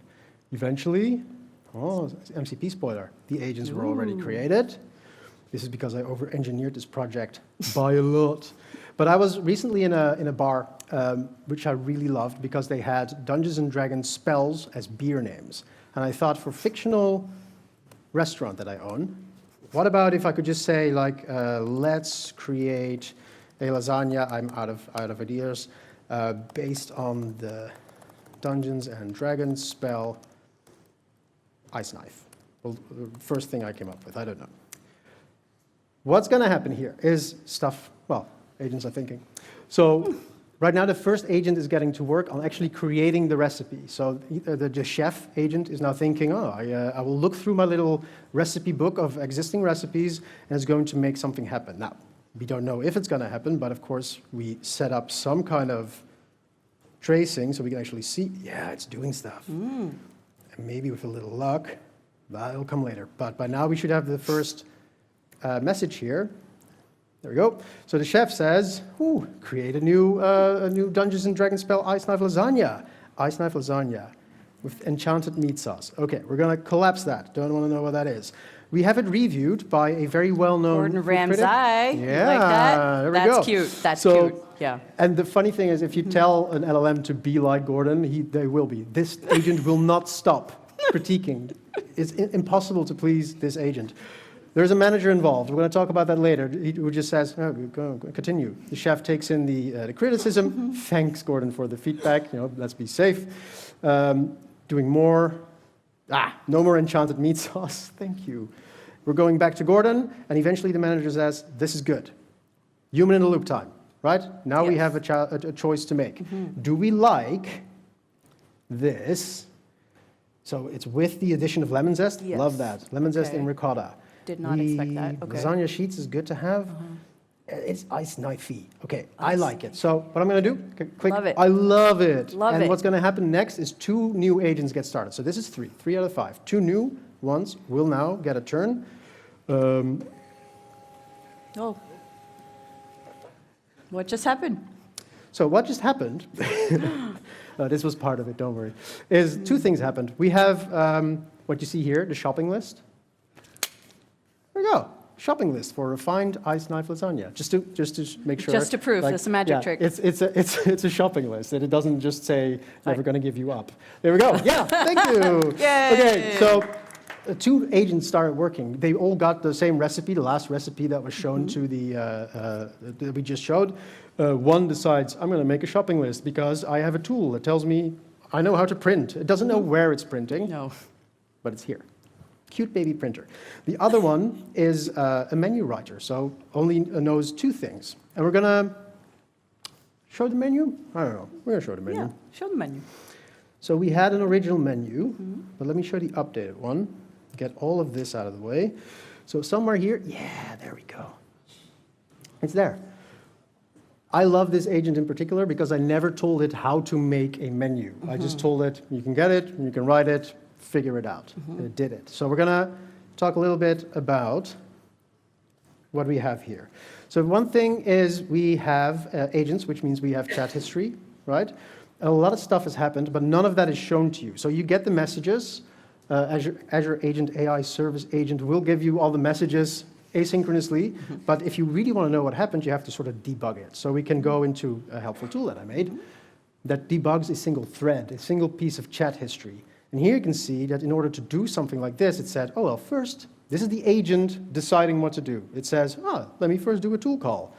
Eventually, oh, MCP spoiler, the agents were already created. This is because I over-engineered this project by a lot. But I was recently in a bar, which I really loved because they had Dungeons & Dragons spells as beer names. And I thought, for fictional restaurant that I own, what about if I could just say, like, let's create a lasagna, I'm out of ideas, based on the Dungeons & Dragons spell ice knife. Well, the first thing I came up with, I don't know. What's going to happen here is stuff, well, agents are thinking. So right now the first agent is getting to work on actually creating the recipe. So the chef agent is now thinking, oh, I will look through my little recipe book of existing recipes and it's going to make something happen. Now, we don't know if it's going to happen, but of course we set up some kind of tracing so we can actually see, yeah, it's doing stuff. And maybe with a little luck, that'll come later. But by now we should have the first message here. There we go. So the chef says, ooh, create a new Dungeons & Dragons spell, Ice Knife Lasagna. Ice Knife Lasagna with enchanted meat sauce. Okay, we're going to collapse that. Don't want to know what that is. We have it reviewed by a very well-known Gordon food Ramsay. critic. You Yeah, like that? there we That's go. cute. That's So- cute. Yeah. And the funny thing is, if you tell an LLM to be like Gordon, they will be. This agent will not stop critiquing. It's impossible to please this agent. There's a manager involved. We're going to talk about that later, who just says, oh, go, continue. The chef takes in the criticism, thanks Gordon for the feedback, let's be safe. Doing more. No more enchanted meat sauce, thank you. We're going back to Gordon, and eventually the manager says, this is good. Human in the loop time. Right? Now we have a choice to make. Do we like this? So it's with the addition of lemon zest. Yes. Love that. Lemon zest in ricotta. Did not expect that. Okay. Lasagna sheets is good to have. It's ice knifey. Okay, I like it. So what I'm going to do, click. Love it. I love it. Love and it. what's going to happen next is 2 new agents get started. So this is 3 out of 5. 2 new ones will now get a turn. Oh. What just happened? So what just happened, this was part of it, don't worry, is 2 things happened. We have what you see here, the shopping list. There we go, shopping list for refined ice knife lasagna, just to make sure. Just to prove, that's a magic trick. It's a shopping list, and it doesn't just say, never going to give you up. There we go, yeah, thank you. Yay. Okay, so 2 agents started working. They all got the same recipe, the last recipe that was shown to that we just showed. One decides, I'm going to make a shopping list because I have a tool that tells me I know how to print. It doesn't know where it's printing, No. but it's here. Cute baby printer. The other one is a menu writer, so only knows 2 things. And we're going to show the menu? I don't know. We're going to show the menu. Yeah, show the menu. So we had an original menu, but let me show the updated one. Get all of this out of the way. So somewhere here, yeah, there we go. It's there. I love this agent in particular because I never told it how to make a menu. I just told it, you can get it, you can write it, figure it out. And it did it. So we're going to talk a little bit about what we have here. So one thing is we have agents, which means we have chat history, right? A lot of stuff has happened, but none of that is shown to you. So you get the messages. Azure Agent AI Service agent will give you all the messages asynchronously, but if you really want to know what happened, you have to sort of debug it. So we can go into a helpful tool that I made that debugs a single thread, a single piece of chat history. And here you can see that in order to do something like this, it said, oh, well, first, this is the agent deciding what to do. It says, let me first do a tool call,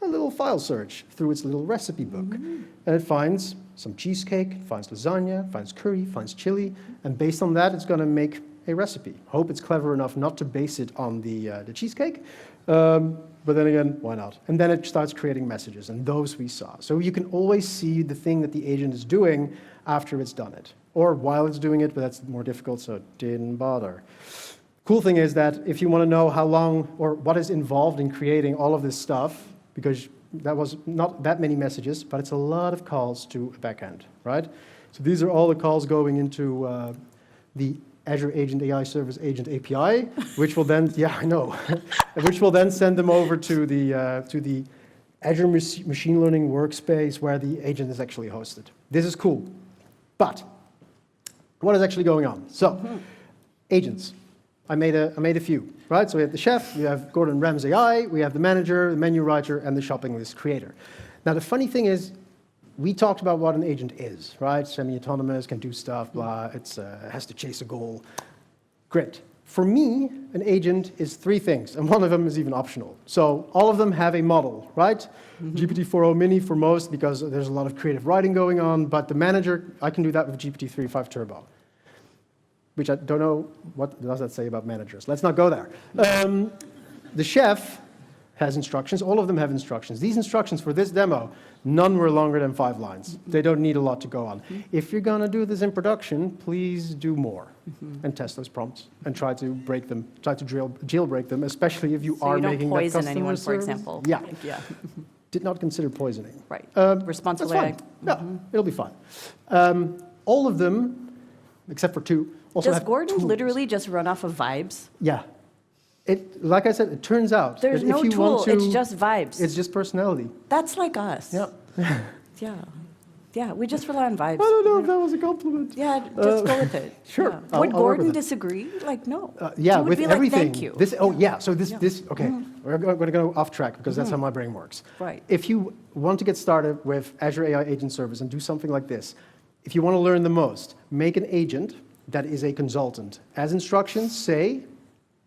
a little file search through its little recipe book. And it finds some cheesecake, finds lasagna, finds curry, finds chili, and based on that, it's going to make a recipe. Hope it's clever enough not to base it on the cheesecake, but then again, why not? And then it starts creating messages, and those we saw. So you can always see the thing that the agent is doing after it's done it, or while it's doing it, but that's more difficult, so it didn't bother. Cool thing is that if you want to know how long or what is involved in creating all of this stuff, because that was not that many messages, but it's a lot of calls to a backend, right? So these are all the calls going into the Azure Agent AI Service Agent API, which will then, yeah, I know, which will then send them over to the Azure Machine Learning workspace where the agent is actually hosted. This is cool, but what is actually going on? So, agents. I made a few, right? So we have the chef, we have Gordon Ram's AI, we have the manager, the menu writer, and the shopping list creator. Now, the funny thing is, we talked about what an agent is, right? Semi-autonomous, can do stuff, blah, it has to chase a goal. Great. For me, an agent is three things, and one of them is even optional. So all of them have a model, right? GPT-4o Mini for most, because there's a lot of creative writing going on, but the manager, I can do that with GPT-3.5 Turbo, which I don't know what does that say about managers. Let's not go there. The chef has instructions. All of them have instructions. These instructions for this demo, none were longer than 5 lines. They don't need a lot to go on. If you're going to do this in production, please do more and test those prompts and try to break them, try to jailbreak them, especially if you are making that customer poison anyone, for service. example. Yeah. Yeah. Did not consider poisoning. Right. Responsible. Responsibility. No, it'll be fine. All of them, except for 2, also Does have Gordon tools. literally just run off of vibes? Yeah. Like I said, it turns out There's that no if you tool, want to, it's just vibes. it's just personality. That's like us. Yeah. Yeah. Yeah, we just rely on vibes. I don't know if that was a compliment. Yeah, just go with it. Sure, Yeah. I'll Would work Gordon with it. disagree? Like, no. Yeah, He would with be everything. Like, thank you. So this, okay, we're going to go off track because that's how my brain works. Right. If you want to get started with Azure AI Agent Service and do something like this, if you want to learn the most, make an agent that is a consultant. As instructions say,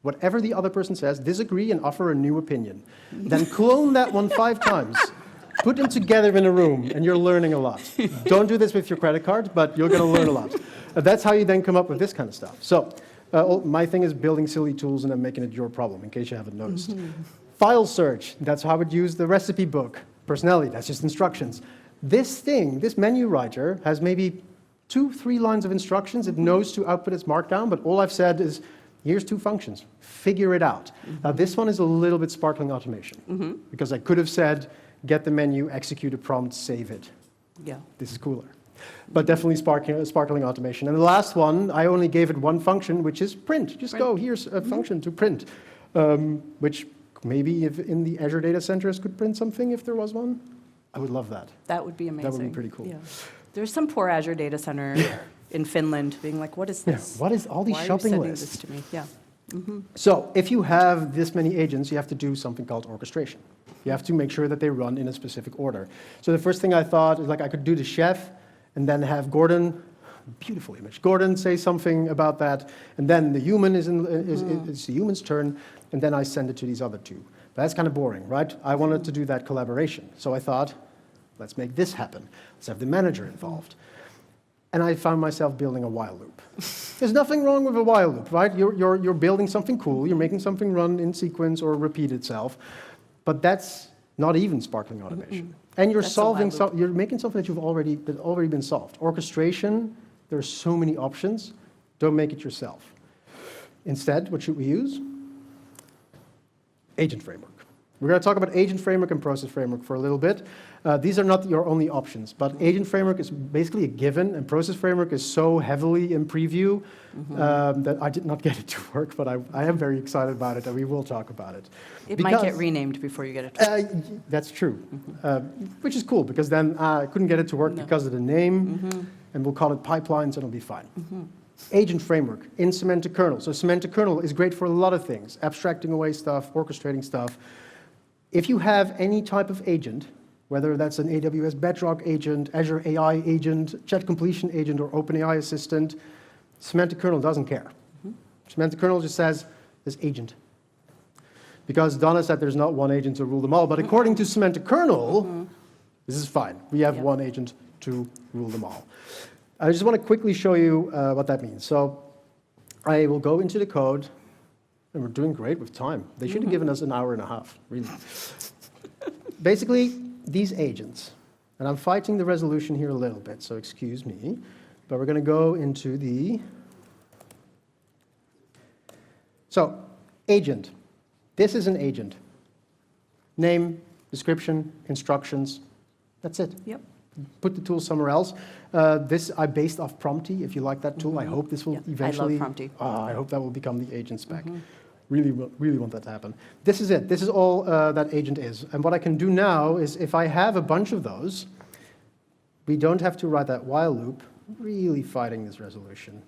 whatever the other person says, disagree and offer a new opinion. Then clone that one 5 times. Put them together in a room, and you're learning a lot. Don't do this with your credit card, but you're going to learn a lot. That's how you then come up with this kind of stuff. So my thing is building silly tools and then making it your problem, in case you haven't noticed. File search, that's how I would use the recipe book. Personality, that's just instructions. This thing, this menu writer, has maybe 2-3 lines of instructions. It knows to output its markdown, but all I've said is, here's 2 functions. Figure it out. Now, this one is a little bit sparkling automation, because I could have said, get the menu, execute a prompt, save it. Yeah. This is cooler. But definitely sparkling automation. And the last one, I only gave it one function, which is print. Just go, here's a function to print, which maybe if in the Azure data centers could print something if there was one. I would love that. That would be amazing. That would be pretty cool. Yeah. There's some poor Azure data center in Finland being like, what is this? What is all these Why shopping are you lists? sending this to me? Yeah. So if you have this many agents, you have to do something called orchestration. You have to make sure that they run in a specific order. So the first thing I thought is like I could do the chef and then have Gordon, beautiful image, Gordon say something about that, and then the human it's the human's turn, and then I send it to these other 2. But that's kind of boring, right? I wanted to do that collaboration. So I thought, let's make this happen. Let's have the manager involved. And I found myself building a while loop. There's nothing wrong with a while loop, right? You're building something cool, you're making something run in sequence or repeat itself, but that's not even sparkling automation. And you're you're making something that's already been solved. Orchestration, there are so many options. Don't make it yourself. Instead, what should we use? Agent Framework. We're going to talk about Agent Framework and Process Framework for a little bit. These are not your only options, but Agent Framework is basically a given, and Process Framework is so heavily in preview that I did not get it to work, but I am very excited about it, and we will talk about it. It might get renamed before you get it to work. That's true, which is cool, because then I couldn't get it to work because of the name, and we'll call it pipelines, and it'll be fine. Agent Framework in Semantic Kernel. So Semantic Kernel is great for a lot of things, abstracting away stuff, orchestrating stuff. If you have any type of agent, whether that's an AWS Bedrock agent, Azure AI agent, chat completion agent, or OpenAI assistant, Semantic Kernel doesn't care. Semantic Kernel just says, there's agent. Because Donna said there's not one agent to rule them all, but according to Semantic Kernel, this is fine. We have one agent to rule them all. I just want to quickly show you what that means. So I will go into the code, and we're doing great with time. They should have given us an hour and a half, really. Basically, these agents, and I'm fighting the resolution here a little bit, so excuse me, but we're going to go into the... So, agent. This is an agent. Name, description, instructions. That's it. Yep. Put the tool somewhere else. This I based off Prompty. If you like that tool, I hope this will eventually... I love Prompty. I hope that will become the agent spec. Really want that to happen. This is it. This is all that agent is. And what I can do now is if I have a bunch of those, we don't have to write that while loop. Really fighting this resolution.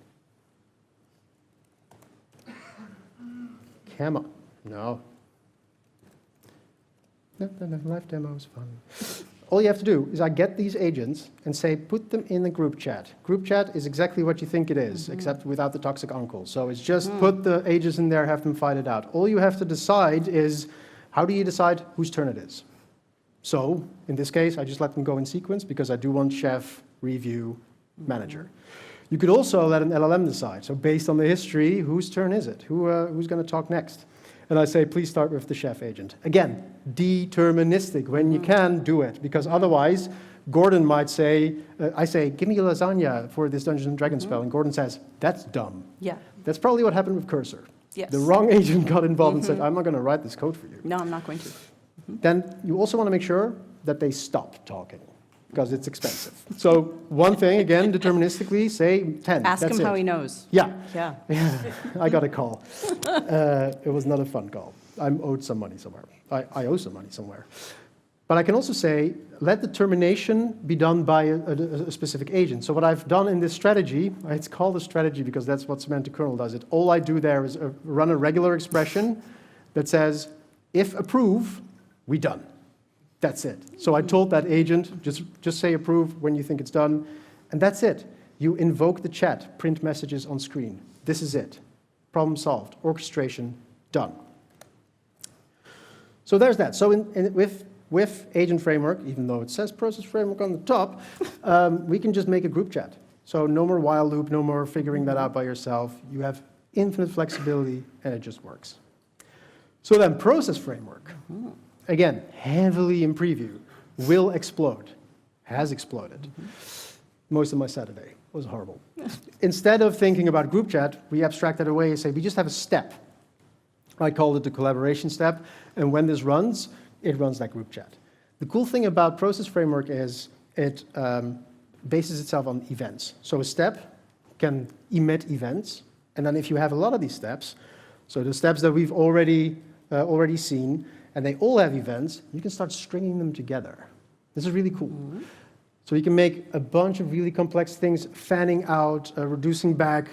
Come on. No. No, live demo is fun. All you have to do is I get these agents and say, put them in a group chat. Group chat is exactly what you think it is, except without the toxic uncle. So it's just put the agents in there, have them fight it out. All you have to decide is, how do you decide whose turn it is? So in this case, I just let them go in sequence because I do want chef, review, manager. You could also let an LLM decide. So based on the history, whose turn is it? Who's going to talk next? And I say, please start with the chef agent. Again, deterministic. When you can, do it. Because otherwise, Gordon might say, I say, give me a lasagna for this Dungeons & Dragons spell. And Gordon says, that's dumb. Yeah. That's probably what happened with Cursor. Yes. The wrong agent got involved and said, I'm not going to write this code for you. No, I'm not going to. Then you also want to make sure that they stop talking, because it's expensive. So one thing, again, deterministically, say 10. Ask That's him how it. he knows. Yeah. Yeah. I got a call. It was not a fun call. I'm owed some money somewhere. I owe some money somewhere. But I can also say, let the termination be done by a specific agent. So what I've done in this strategy, it's called a strategy because that's what semantic kernel does it. All I do there is run a regular expression that says, if approve, we done. That's it. So I told that agent, just say approve when you think it's done, and that's it. You invoke the chat, print messages on screen. This is it. Problem solved. Orchestration, done. So there's that. So with Agent Framework, even though it says Process Framework on the top, we can just make a group chat. So no more while loop, no more figuring that out by yourself. You have infinite flexibility, and it just works. So then Process Framework. Again, heavily in preview, will explode, has exploded. Most of my Saturday was horrible. Instead of thinking about group chat, we abstract that away and say, we just have a step. I called it the collaboration step, and when this runs, it runs that group chat. The cool thing about Process Framework is it bases itself on events. So a step can emit events, and then if you have a lot of these steps, so the steps that we've already seen, and they all have events, you can start stringing them together. This is really cool. So you can make a bunch of really complex things, fanning out, reducing back.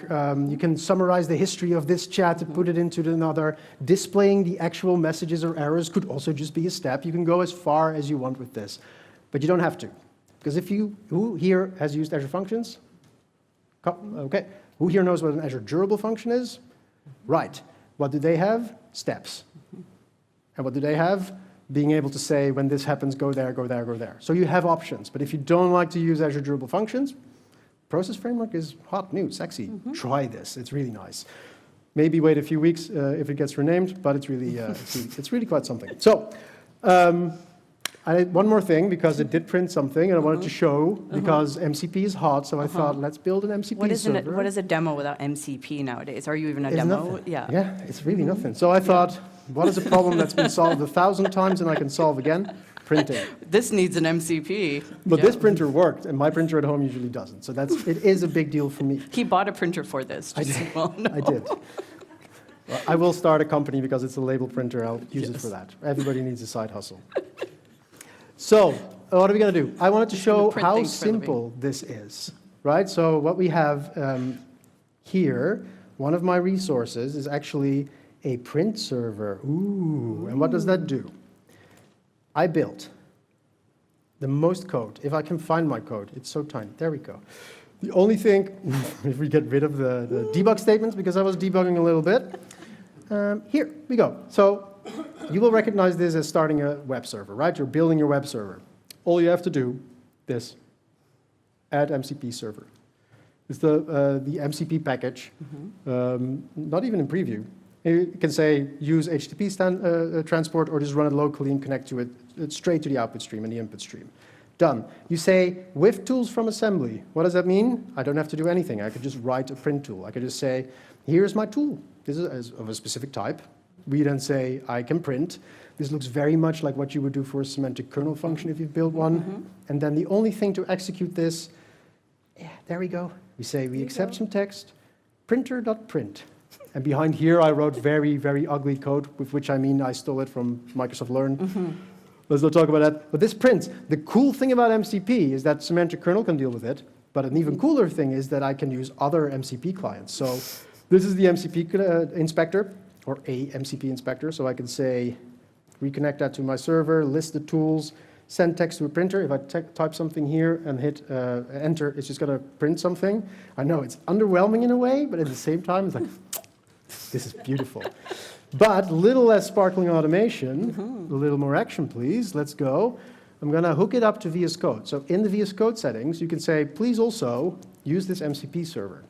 You can summarize the history of this chat and put it into another. Displaying the actual messages or errors could also just be a step. You can go as far as you want with this, but you don't have to. Because who here has used Azure Functions? Okay. Who here knows what an Azure Durable Function is? Right. What do they have? Steps. And what do they have? Being able to say, when this happens, go there, go there, go there. So you have options. But if you don't like to use Azure Durable Functions, Process Framework is hot, new, sexy. Try this. It's really nice. Maybe wait a few weeks if it gets renamed, but it's really, it's really quite something. So I had one more thing, because it did print something, and I wanted to show, because MCP is hot, so I thought, let's build an MCP server. What is a demo without MCP nowadays? Are you even a It's demo? nothing. Yeah. It's really nothing. So I thought, what is a problem that's been solved 1,000 times and I can solve again? Printing. This needs an MCP. But Yeah. this printer worked, and my printer at home usually doesn't. So it is a big deal for me. He bought a printer for this. I Just did. so well know. I did. Well, I will start a company because it's a label printer. I'll use it for that. Everybody needs a side hustle. So what are we going to do? I wanted to show print how things for a living. simple this is, right? So what we have here, one of my resources is actually a print server. Ooh, and what does that do? I built the most code. If I can find my code, it's so tiny. There we go. The only thing, if we get rid of the debug statements, because I was debugging a little bit, here we go. So you will recognize this as starting a web server, right? You're building your web server. All you have to do, this. add MCP server. It's the MCP package, not even in preview. You can say use HTTP transport or just run it locally and connect to it straight to the output stream and the input stream. Done. You say with tools from assembly. What does that mean? I don't have to do anything. I could just write a print tool. I could just say, here's my tool. This is of a specific type. We then say, I can print. This looks very much like what you would do for a semantic kernel function if you've built one. And then the only thing to execute this, there we go. We say we accept some text, printer.print. And behind here, I wrote very, very ugly code, with which I mean I stole it from Microsoft Learn. Let's not talk about that. But this prints. The cool thing about MCP is that semantic kernel can deal with it. But an even cooler thing is that I can use other MCP clients. So this is the MCP inspector, or a MCP inspector. So I can say, reconnect that to my server, list the tools, send text to a printer. If I type something here and hit enter, it's just going to print something. I know it's underwhelming in a way, but at the same time, it's like, this is beautiful. But a little less sparkling automation, a little more action, please. Let's go. I'm going to hook it up to VS Code. So in the VS Code settings, you can say, please also use this MCP server,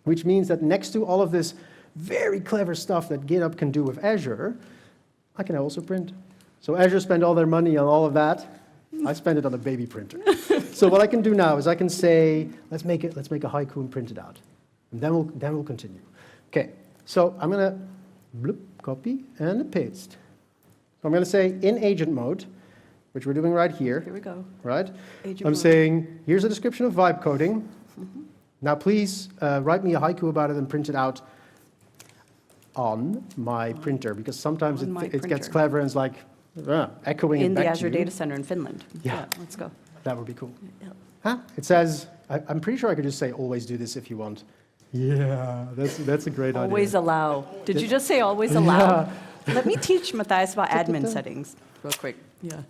which means that next to all of this very clever stuff that GitHub can do with Azure, I can also print. So Azure spent all their money on all of that. I spend it on a baby printer. So what I can do now is I can say, let's make a haiku and print it out. And then we'll continue. Okay, so I'm going to copy and paste. So I'm going to say in agent mode, which we're doing right here. Here we go. Right? Agent I'm mode. saying, here's a description of vibe coding. Now please write me a haiku about it and print it out on my printer, because sometimes it gets clever and it's like echoing it back to you. In the Azure data center in Finland. Yeah. Let's go. That would be cool. Yeah. Huh? It says, I'm pretty sure I could just say always do this if you want. Yeah, that's a great idea. Always allow. Did you just say always allow? Let me teach Matthijs about admin settings real quick. Yeah.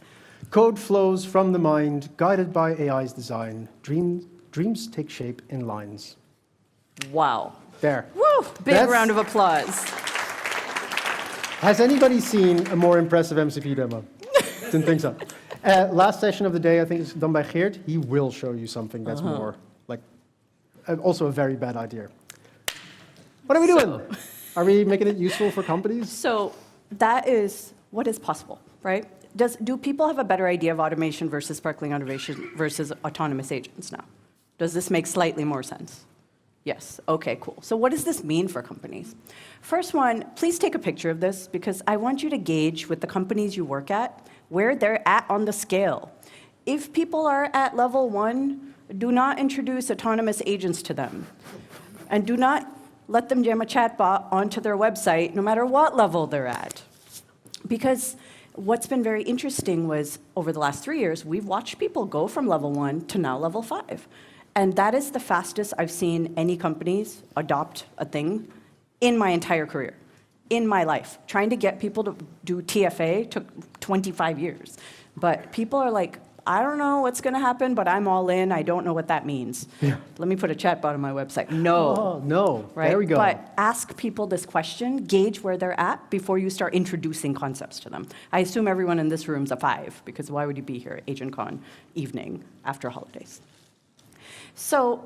Code flows from the mind, guided by AI's design. Dreams take shape in lines. Wow. There. Woo! Big round of applause. Has anybody seen a more impressive MCP demo? Didn't think so. Last session of the day, I think it's done by Geert. He will show you something that's more like, also a very bad idea. What are we doing? Are we making it useful for companies? So that is what is possible, right? Do people have a better idea of automation versus sparkling automation versus autonomous agents now? Does this make slightly more sense? Yes. Okay, cool. So what does this mean for companies? First one, please take a picture of this, because I want you to gauge with the companies you work at where they're at on the scale. If people are at level 1, do not introduce autonomous agents to them. And do not let them jam a chatbot onto their website, no matter what level they're at. Because what's been very interesting was, over the last 3 years, we've watched people go from level 1 to now level 5. And that is the fastest I've seen any companies adopt a thing in my entire career, in my life. Trying to get people to do TFA took 25 years. But people are like, I don't know what's going to happen, but I'm all in. I don't know what that means. Yeah. Let me put a chatbot on my website. No. Oh, no. Right? There we go. But ask people this question, gauge where they're at before you start introducing concepts to them. I assume everyone in this room's a 5, because why would you be here at AgentCon evening after holidays? So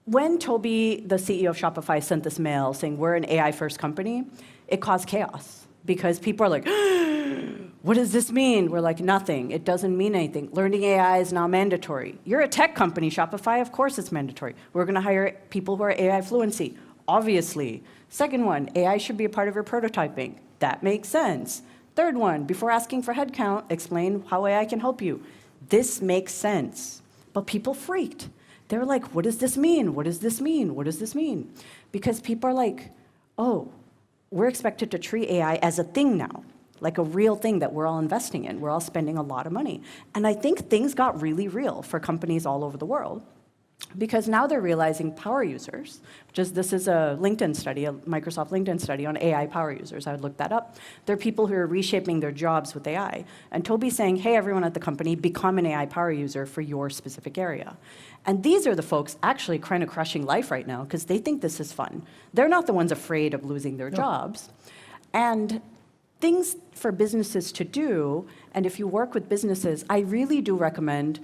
when Toby, the CEO of Shopify, sent this mail saying we're an AI-first company, it caused chaos, because people are like, what does this mean? We're like, nothing. It doesn't mean anything. Learning AI is now mandatory. You're a tech company, Shopify. Of course it's mandatory. We're going to hire people who are AI fluency. Obviously. Second one, AI should be a part of your prototyping. That makes sense. Third one, before asking for headcount, explain how AI can help you. This makes sense. But people freaked. They're like, what does this mean? What does this mean? What does this mean? Because people are like, oh, we're expected to treat AI as a thing now, like a real thing that we're all investing in. We're all spending a lot of money. And I think things got really real for companies all over the world, because now they're realizing power users, this is a LinkedIn study, a Microsoft LinkedIn study on AI power users. I would look that up. They're people who are reshaping their jobs with AI. And Toby's saying, hey, everyone at the company, become an AI power user for your specific area. And these are the folks actually kind of crushing life right now, because they think this is fun. They're not the ones afraid of losing their jobs. And things for businesses to do, and if you work with businesses, I really do recommend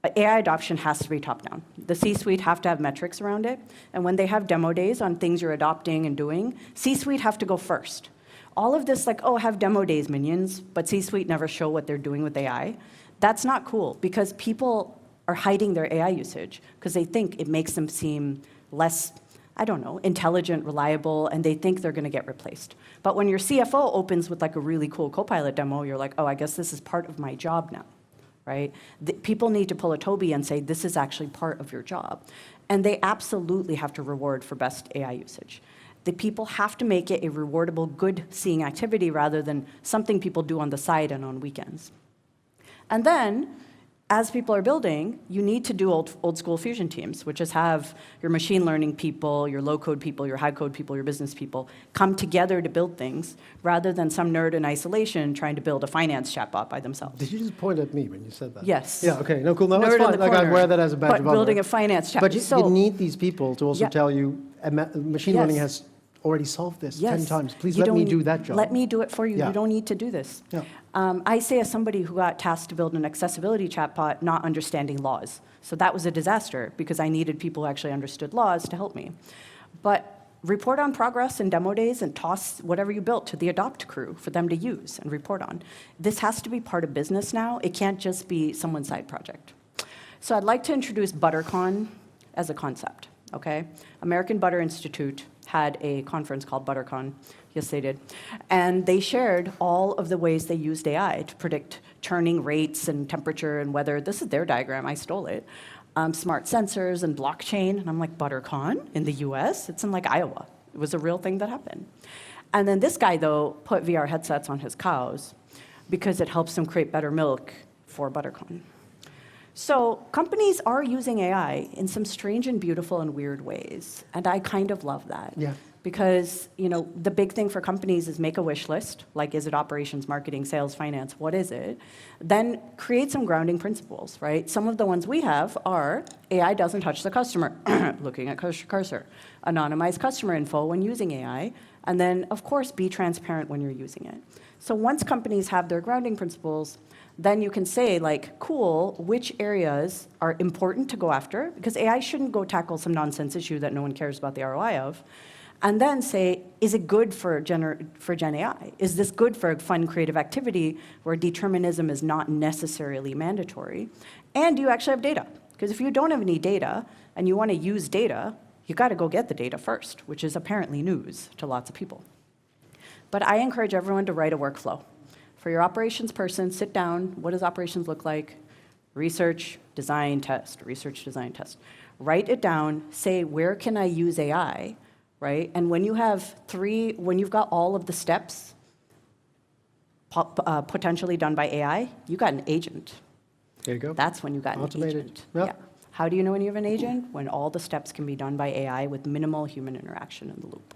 AI adoption has to be top-down. The C-suite have to have metrics around it, and when they have demo days on things you're adopting and doing, C-suite have to go first. All of this, like, oh, have demo days, minions, but C-suite never show what they're doing with AI, that's not cool, because people are hiding their AI usage because they think it makes them seem less, I don't know, intelligent, reliable, and they think they're going to get replaced. But when your CFO opens with like a really cool Copilot demo, you're like, oh, I guess this is part of my job now, right? People need to pull a Toby and say, this is actually part of your job. And they absolutely have to reward for best AI usage. The people have to make it a rewardable, good-seeing activity rather than something people do on the side and on weekends. And then, as people are building, you need to do old school fusion teams, which is have your machine learning people, your low-code people, your high-code people, your business people come together to build things, rather than some nerd in isolation trying to build a finance chatbot by themselves. Did you just point at me when you said that? Yes. Yeah, okay, no, cool, no, Nerd it's fine. in the Like, I corner, wear that as a badge but of honor. building a finance chatbot. But you need these people to also Yeah. tell you, machine learning has already solved this 10 times. Please let me do that job. Let me do it for you. Yeah. You don't need to do this. Yeah. I say as somebody who got tasked to build an accessibility chatbot, not understanding laws. So that was a disaster because I needed people who actually understood laws to help me. But report on progress in demo days and toss whatever you built to the adopt crew for them to use and report on. This has to be part of business now. It can't just be someone's side project. So I'd like to introduce ButterCon as a concept, okay? American Butter Institute had a conference called ButterCon. Yes, they did. And they shared all of the ways they used AI to predict churning rates and temperature and weather. This is their diagram. I stole it. Smart sensors and blockchain. And I'm like, ButterCon in the US? It's in like Iowa. It was a real thing that happened. And then this guy, though, put VR headsets on his cows because it helps them create better milk for ButterCon. So companies are using AI in some strange and beautiful and weird ways, and I kind of love that. Yeah. Because, the big thing for companies is make a wish list, like is it operations, marketing, sales, finance, what is it? Then create some grounding principles, right? Some of the ones we have are AI doesn't touch the customer, looking at cursor, anonymize customer info when using AI, and then, of course, be transparent when you're using it. So once companies have their grounding principles, then you can say, like, cool, which areas are important to go after? Because AI shouldn't go tackle some nonsense issue that no one cares about the ROI of. And then say, is it good for Gen AI? Is this good for a fun, creative activity where determinism is not necessarily mandatory? And do you actually have data? Because if you don't have any data and you want to use data, you got to go get the data first, which is apparently news to lots of people. But I encourage everyone to write a workflow. For your operations person, sit down. What does operations look like? Research, design, test. Research, design, test. Write it down. Say, where can I use AI? Right? And when you have when you've got all of the steps potentially done by AI, you got an agent. There you go. That's when you got Automated. an agent. Yep. Yeah. How do you know when you have an agent? When all the steps can be done by AI with minimal human interaction in the loop.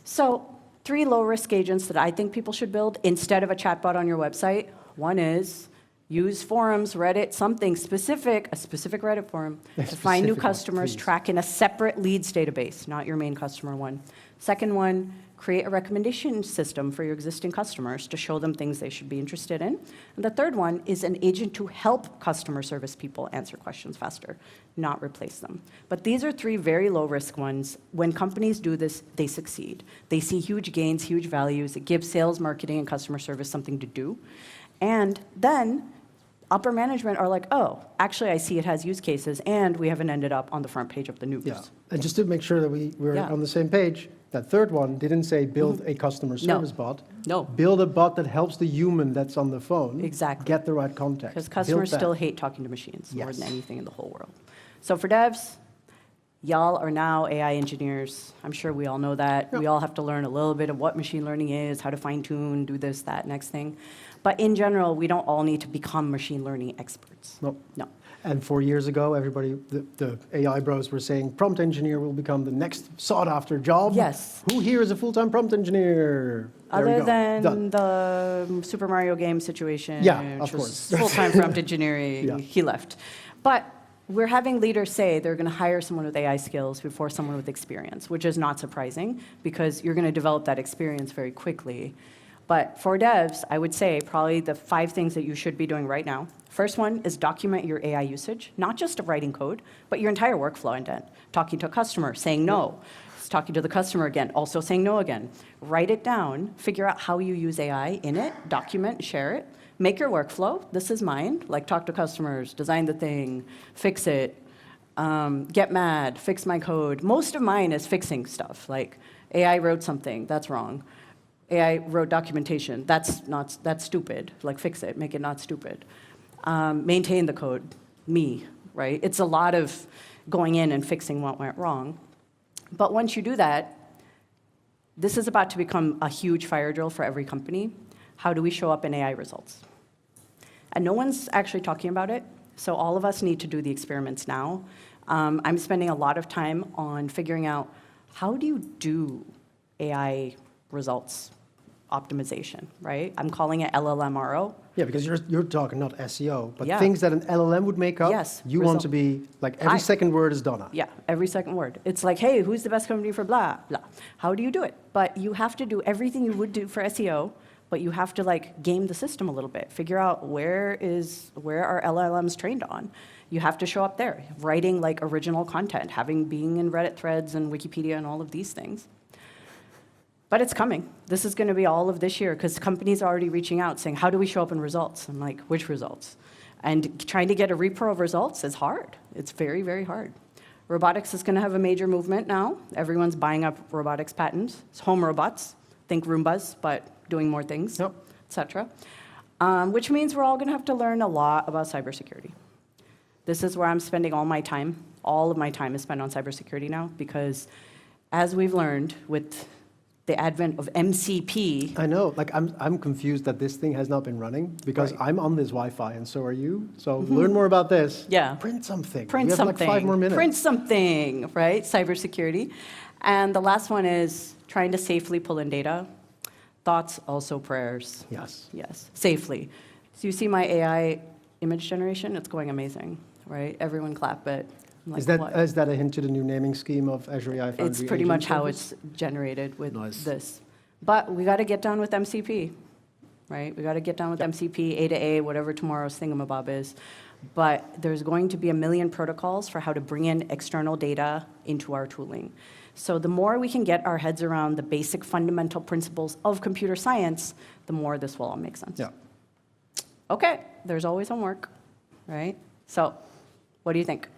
So 3 low-risk agents that I think people should build instead of a chatbot on your website. One is use forums, Reddit, something specific, a specific Reddit forum, to find new specific one, customers, please. track in a separate leads database, not your main customer one. Second one, create a recommendation system for your existing customers to show them things they should be interested in. And the third one is an agent to help customer service people answer questions faster, not replace them. But these are 3 very low-risk ones. When companies do this, they succeed. They see huge gains, huge values. It gives sales, marketing, and customer service something to do. And then upper management are like, oh, actually, I see it has use cases, and we haven't ended up on the front page of the news. Yeah, and just to make sure that we're Yeah. on the same page, that third one didn't say build a customer service bot. No. Build a bot that helps the human that's on the phone Exactly. get the right context. Because Build customers that. still hate talking to machines more Yes. than anything in the whole world. So for devs, y'all are now AI engineers. I'm sure we all know that. Yep. We all have to learn a little bit of what machine learning is, how to fine-tune, do this, that, next thing. But in general, we don't all need to become machine learning experts. No. No. And 4 years ago, everybody, the AI bros were saying prompt engineer will become the next sought-after job. Yes. Who here is a full-time prompt engineer? There we Other go. than Done. the Super Mario game situation, Yeah, which of was course. full-time prompt engineering, Yeah. he left. But we're having leaders say they're going to hire someone with AI skills before someone with experience, which is not surprising because you're going to develop that experience very quickly. But for devs, I would say probably the 5 things that you should be doing right now. First one is document your AI usage, not just of writing code, but your entire workflow end-to-end. Talking to a customer, saying no. Talking to the customer again, also saying no again. Write it down, figure out how you use AI in it, document, share it. Make your workflow. This is mine. Like talk to customers, design the thing, fix it, get mad, fix my code. Most of mine is fixing stuff. Like AI wrote something, that's wrong. AI wrote documentation, that's stupid. Like fix it, make it not stupid. Maintain the code, me, right? It's a lot of going in and fixing what went wrong. But once you do that, this is about to become a huge fire drill for every company. How do we show up in AI results? And no one's actually talking about it, so all of us need to do the experiments now. I'm spending a lot of time on figuring out how do you do AI results optimization, right? I'm calling it LLMRO. Yeah, because you're talking not SEO, but Yeah. things that an LLM would make up. Yes, You want to be like every second word is Dona. Yeah, every second word. It's like, hey, who's the best company for blah, blah. How do you do it? But you have to do everything you would do for SEO, but you have to like game the system a little bit, figure out where are LLMs trained on. You have to show up there, writing like original content, being in Reddit threads and Wikipedia and all of these things. But it's coming. This is going to be all of this year because companies are already reaching out saying, how do we show up in results? I'm like, which results? And trying to get a repro of results is hard. It's very, very hard. Robotics is going to have a major movement now. Everyone's buying up robotics patents. It's home robots, think Roombas, but doing more things, et cetera. Which means we're all going to have to learn a lot about cybersecurity. This is where I'm spending all my time. All of my time is spent on cybersecurity now because as we've learned with the advent of MCP. I know, like I'm confused that this thing has not been running because I'm on this Wi-Fi and so are you. So learn more about this. Yeah. Print something. Print we have something. like 5 more minutes. Print something, right? Cybersecurity. And the last one is trying to safely pull in data. Thoughts, also prayers. Yes. Yes, safely. So you see my AI image generation? It's going amazing, right? Everyone clap it. Like, is that a hint to the new naming scheme of Azure AI Foundry? It's pretty much how it's generated with this. But we got to get down with MCP, right? We got to get down with MCP, A to A, whatever tomorrow's thingamabob is. But there's going to be a million protocols for how to bring in external data into our tooling. So the more we can get our heads around the basic fundamental principles of computer science, the more this will all make sense. Yeah. Okay, there's always homework, right? So what do you think?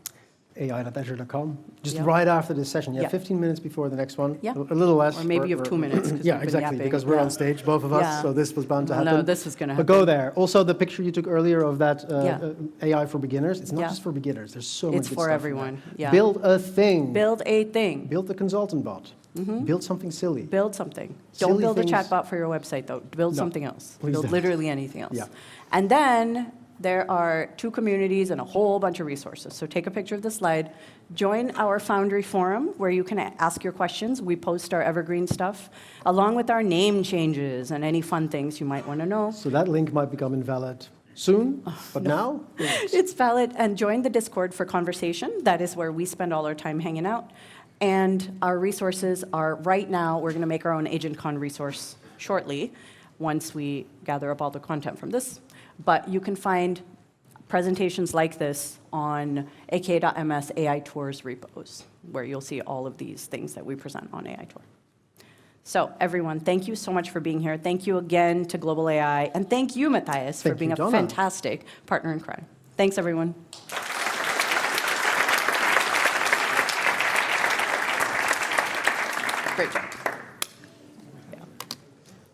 AI.azure.com. Just right after this session. Yeah, 15 minutes before the next one. Yeah. A little less. Or maybe you have 2 minutes. Yeah, exactly, because we're on stage, both of us, so this was bound to happen. No, this was going to happen. But go there. Also, the picture you took earlier of that AI for beginners, it's not just for beginners. There's so much good stuff. It's for everyone. Yeah. Build a thing. Build a thing. Build the consultant bot. Build something silly. Build something. Silly Don't build things. a chatbot for your website, though. Build something else. Please Build don't. literally anything else. Yeah. And then there are 2 communities and a whole bunch of resources. So take a picture of the slide. Join our Foundry forum where you can ask your questions. We post our evergreen stuff along with our name changes and any fun things you might want to know. So that link might become invalid soon, but now? It's valid. And join the Discord for conversation. That is where we spend all our time hanging out. And our resources are right now, we're going to make our own AgentCon resource shortly once we gather up all the content from this. But you can find presentations like this on aka.ms AI Tours repos, where you'll see all of these things that we present on AI Tour. So everyone, thank you so much for being here. Thank you again to Global AI. And thank you, Matthijs, for being a fantastic partner in crime. Thanks, everyone. Great job.